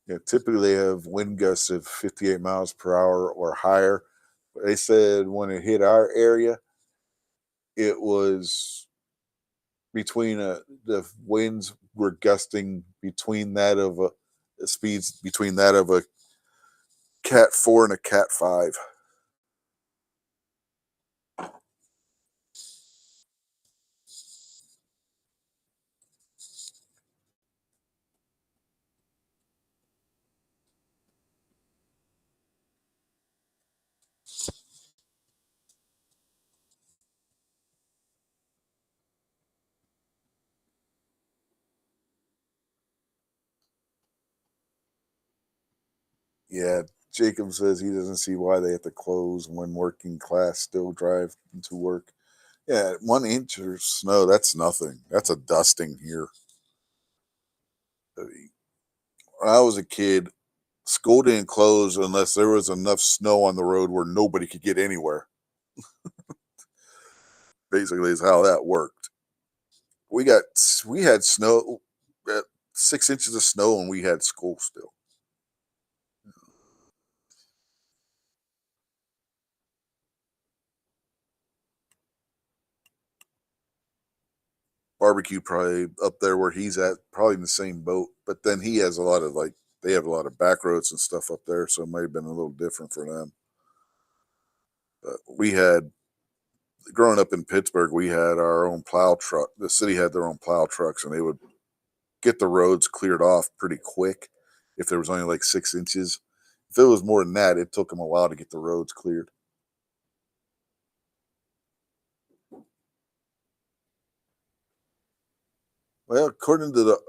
Yeah, typically they have wind gusts of 58 miles per hour or higher. They said when it hit our area, it was between the winds were gusting between that of the speeds between that of a Cat 4 and a Cat 5. Yeah, Jacob says he doesn't see why they have to close when working class still drive to work. Yeah, 1 inch of snow, that's nothing. That's a dusting here. When I was a kid, school didn't close unless there was enough snow on the road where nobody could get anywhere. Basically, is how that worked. We got we had snow, 6 inches of snow, and we had school still. Barbecue probably up there where he's at, probably in the same boat. But then he has a lot of like they have a lot of back roads and stuff up there, so it might have been a little different for them. But we had growing up in Pittsburgh, we had our own plow truck. The city had their own plow trucks, and they would get the roads cleared off pretty quick if there was only like 6 inches. If it was more than that, it took them a while to get the roads cleared. Well, according to the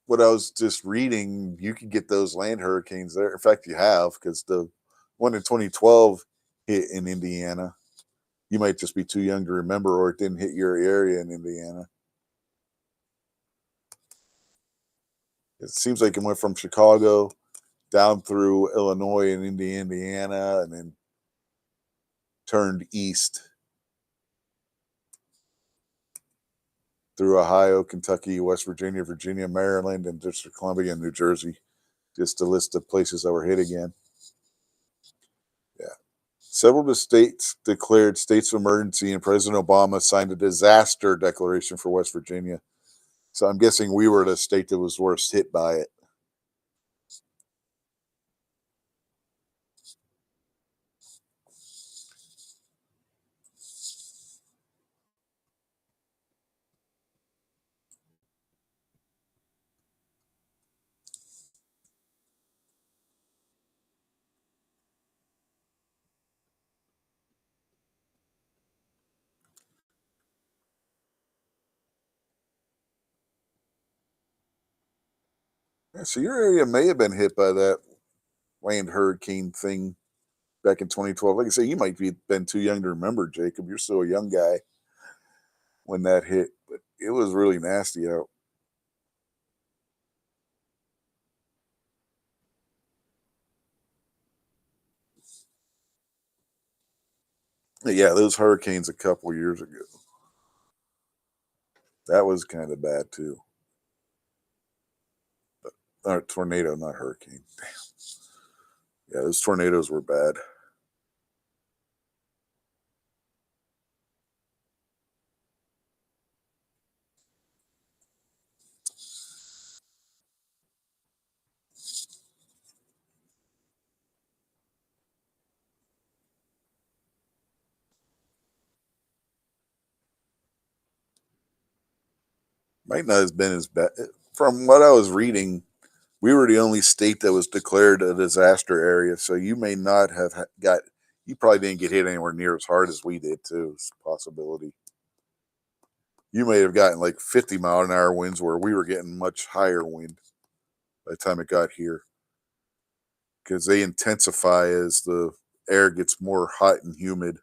what I was just reading, you could get those land hurricanes there. In fact, you have because the one in 2012 hit in Indiana. You might just be too young to remember, or it didn't hit your area in Indiana. It seems like it went from Chicago down through Illinois and Indiana, and then turned east through Ohio, Kentucky, West Virginia, Virginia, Maryland, and District of Columbia and New Jersey. Just a list of places that were hit again. Yeah. Several of the states declared states of emergency, and President Obama signed a disaster declaration for West Virginia. So I'm guessing we were the state that was worst hit by it. Yeah, so your area may have been hit by that land hurricane thing back in 2012. Like I say, you might be been too young to remember, Jacob. You're still a young guy when that hit, but it was really nasty out. Yeah, those hurricanes a couple years ago. That was kind of bad too. Tornado, not hurricane. Yeah, those tornadoes were bad. Might not have been as bad. From what I was reading, we were the only state that was declared a disaster area. So you may not have got. You probably didn't get hit anywhere near as hard as we did too. It's a possibility. You may have gotten like 50-mile-an-hour winds where we were getting much higher wind by the time it got here because they intensify as the air gets more hot and humid.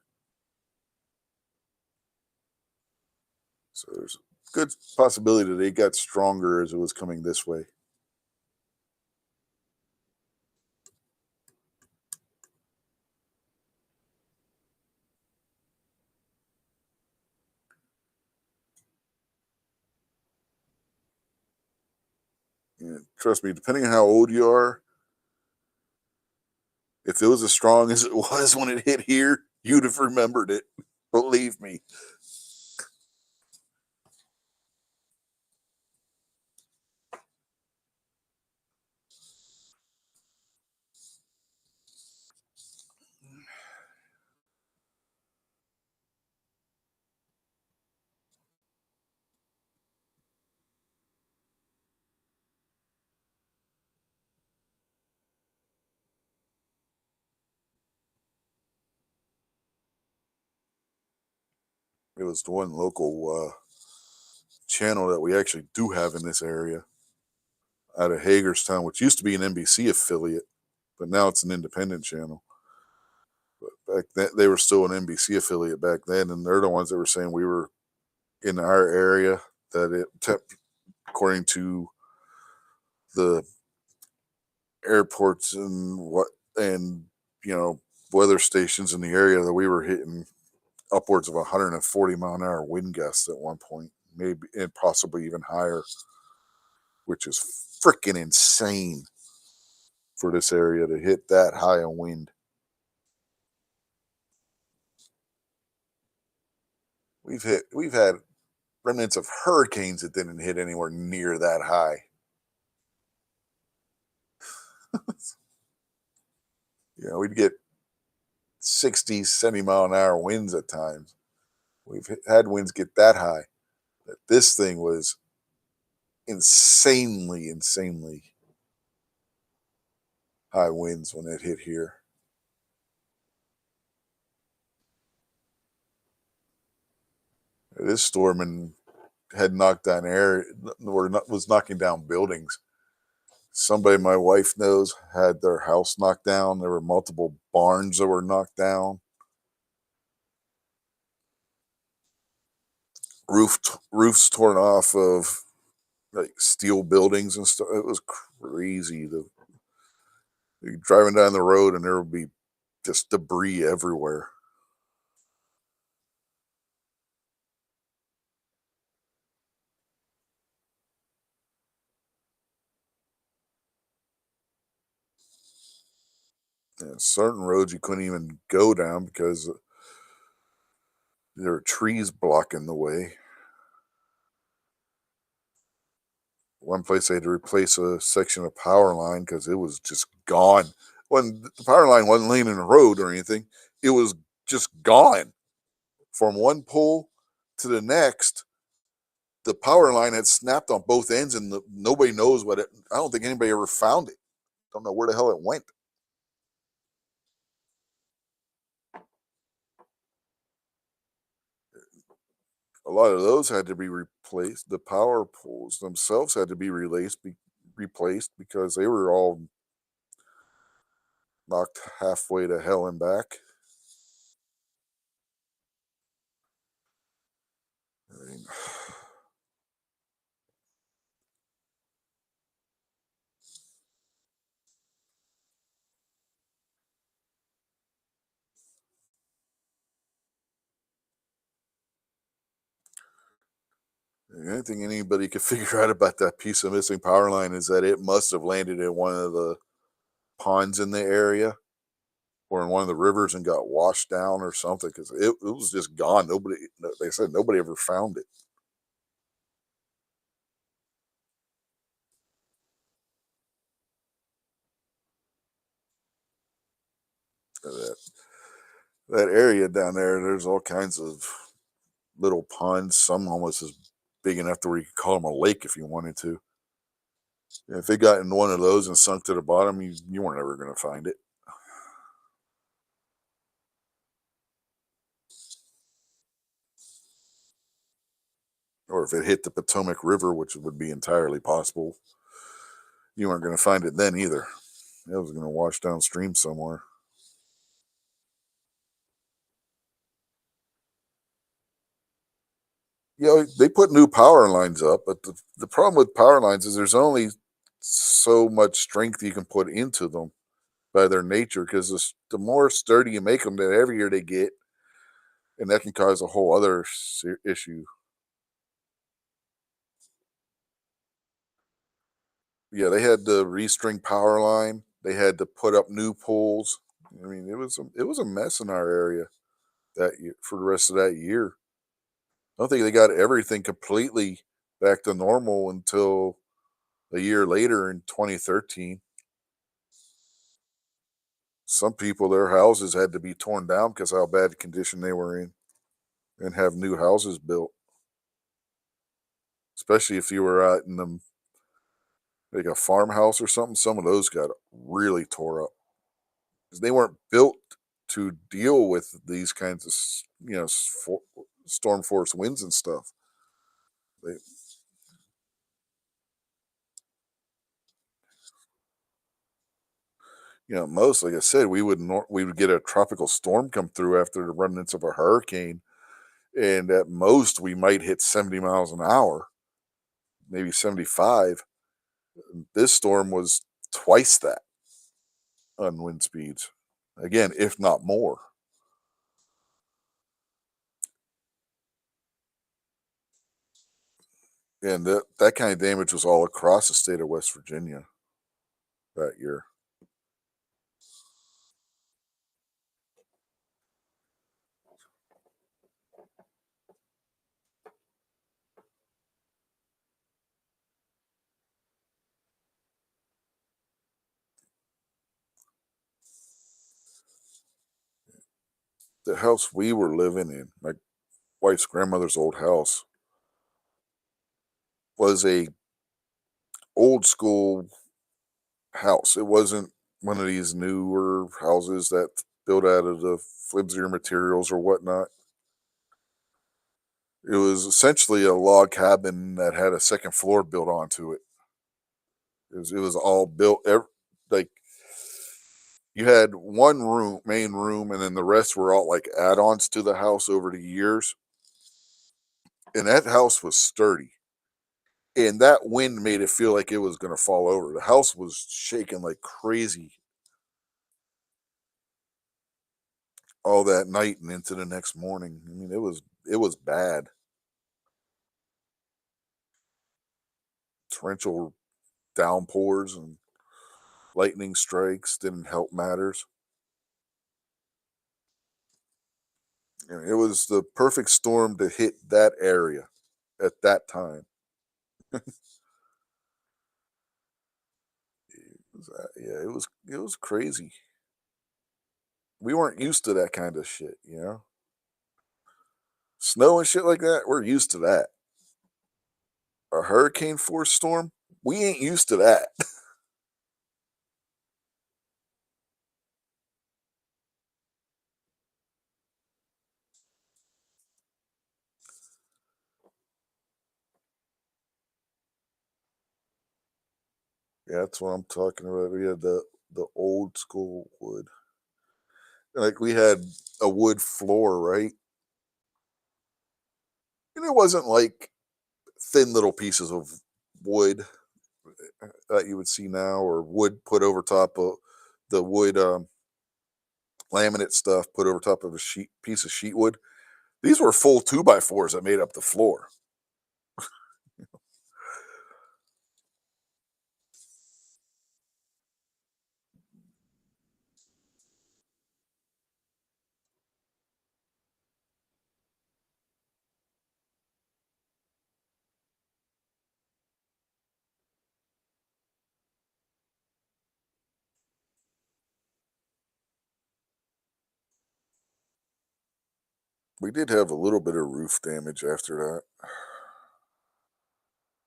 So there's a good possibility that they got stronger as it was coming this way. And trust me, depending on how old you are, if it was as strong as it was when it hit here, you'd have remembered it. Believe me. It was the one local channel that we actually do have in this area out of Hagerstown, which used to be an NBC affiliate, but now it's an independent channel. But back then, they were still an NBC affiliate back then, and they're the ones that were saying we were in our area that according to the airports and you know weather stations in the area that we were hitting upwards of 140-mile-an-hour wind gusts at one point, maybe and possibly even higher, which is freaking insane for this area to hit that high a wind. We've had remnants of hurricanes that didn't hit anywhere near that high. We'd get 60, 70-mile-an-hour winds at times. We've had winds get that high. That this thing was insanely high winds when it hit here. This storm had knocked down air, or was knocking down buildings. Somebody my wife knows had their house knocked down. There were multiple barns that were knocked down. Roofs torn off of like steel buildings and stuff. It was crazy. You're driving down the road and there would be just debris everywhere. And certain roads you couldn't even go down because there were trees blocking the way. One place they had to replace a section of power line because it was just gone. When the power line wasn't laying in the road or anything, it was just gone from one pole to the next. The power line had snapped on both ends, and nobody knows what it. I don't think anybody ever found it. Don't know where the hell it went. A lot of those had to be replaced. The power poles themselves had to be replaced because they were all knocked halfway to hell and back. I mean, the only thing anybody could figure out about that piece of missing power line is that it must have landed in one of the ponds in the area or in one of the rivers and got washed down or something because it was just gone. Nobody, they said nobody ever found it. That that area down there, there's all kinds of little ponds. Some almost as big enough to where you could call them a lake if you wanted to. If they got in one of those and sunk to the bottom, you weren't ever going to find it. Or if it hit the Potomac River, which would be entirely possible, you weren't going to find it then either. It was going to wash downstream somewhere. You know, they put new power lines up, but the problem with power lines is there's only so much strength you can put into them by their nature because the more sturdy you make them, the heavier they get, and that can cause a whole other issue. Yeah, they had to restring power line. They had to put up new poles. I mean, it was a mess in our area that year, for the rest of that year. I don't think they got everything completely back to normal until a year later in 2013. Some people, their houses had to be torn down because how bad condition they were in, and have new houses built. Especially if you were out in them like a farmhouse or something. Some of those got really tore up because they weren't built to deal with these kinds of storm force winds and stuff. They, most, like I said, we would get a tropical storm come through after the remnants of a hurricane, and at most we might hit 70 miles an hour, maybe 75. This storm was twice that on wind speeds, again, if not more. And that kind of damage was all across the state of West Virginia that year. The house we were living in, my wife's grandmother's old house, was a old school house. It wasn't one of these newer houses that built out of the flimsier materials or whatnot. It was essentially a log cabin that had a second floor built onto it. It was all built like you had one room, main room, and then the rest were all like add-ons to the house over the years. And that house was sturdy. And that wind made it feel like it was going to fall over. The house was shaking like crazy all that night and into the next morning. I mean, it was bad. Torrential downpours and lightning strikes didn't help matters. And it was the perfect storm to hit that area at that time. Yeah, it was crazy. We weren't used to that kind of shit. Snow and shit like that, we're used to that. A hurricane force storm, we ain't used to that. Yeah, that's what I'm talking about. We had the old school wood. Like we had a wood floor, right? And it wasn't like thin little pieces of wood that you would see now, or wood put over top of the wood laminate stuff put over top of a sheet piece of sheet wood. These were full 2x4s that made up the floor. We did have a little bit of roof damage after that. It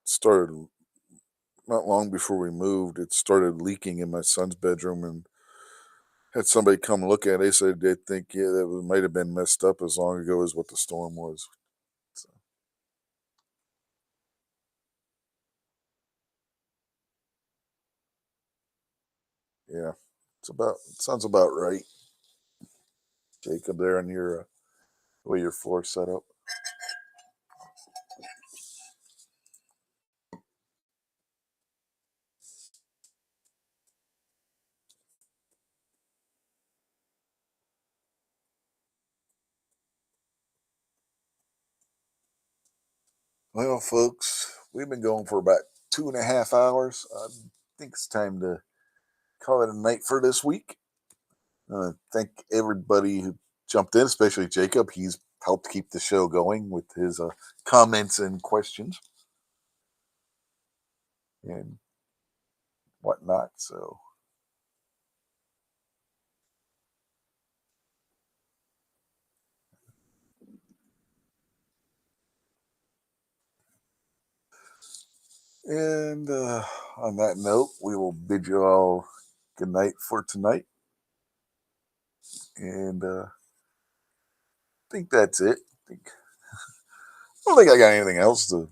started not long before we moved. It started leaking in my son's bedroom, and had somebody come look at it. They said they think, yeah, that might have been messed up as long ago as what the storm was. So, yeah, sounds about right. Jacob, there on your way your floor set up. Well, folks, we've been going for about 2.5 hours. I think it's time to call it a night for this week. Thank everybody who jumped in, especially Jacob. He's helped keep the show going with his comments and questions and whatnot. So, and on that note, we will bid you all good night for tonight. And I think that's it. I don't think I got anything else to.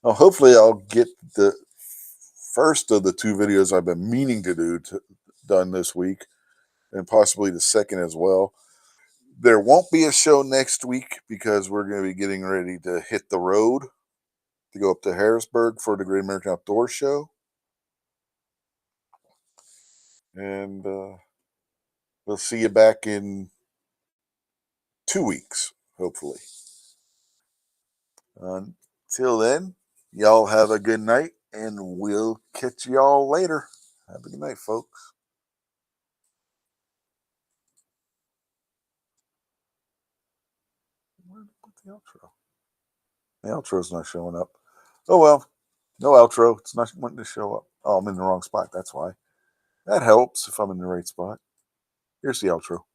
Well, hopefully, I'll get the first of the two videos I've been meaning to do done this week, and possibly the second as well. There won't be a show next week because we're going to be getting ready to hit the road to go up to Harrisburg for the Great American Outdoor Show. And we'll see you back in 2 weeks, hopefully. Until then, y'all have a good night, and we'll catch y'all later. Have a good night, folks. Where'd I put the outro? The outro's not showing up. Oh well, no outro. It's not wanting to show up. Oh, I'm in the wrong spot. That's why. That helps if I'm in the right spot. Here's the outro.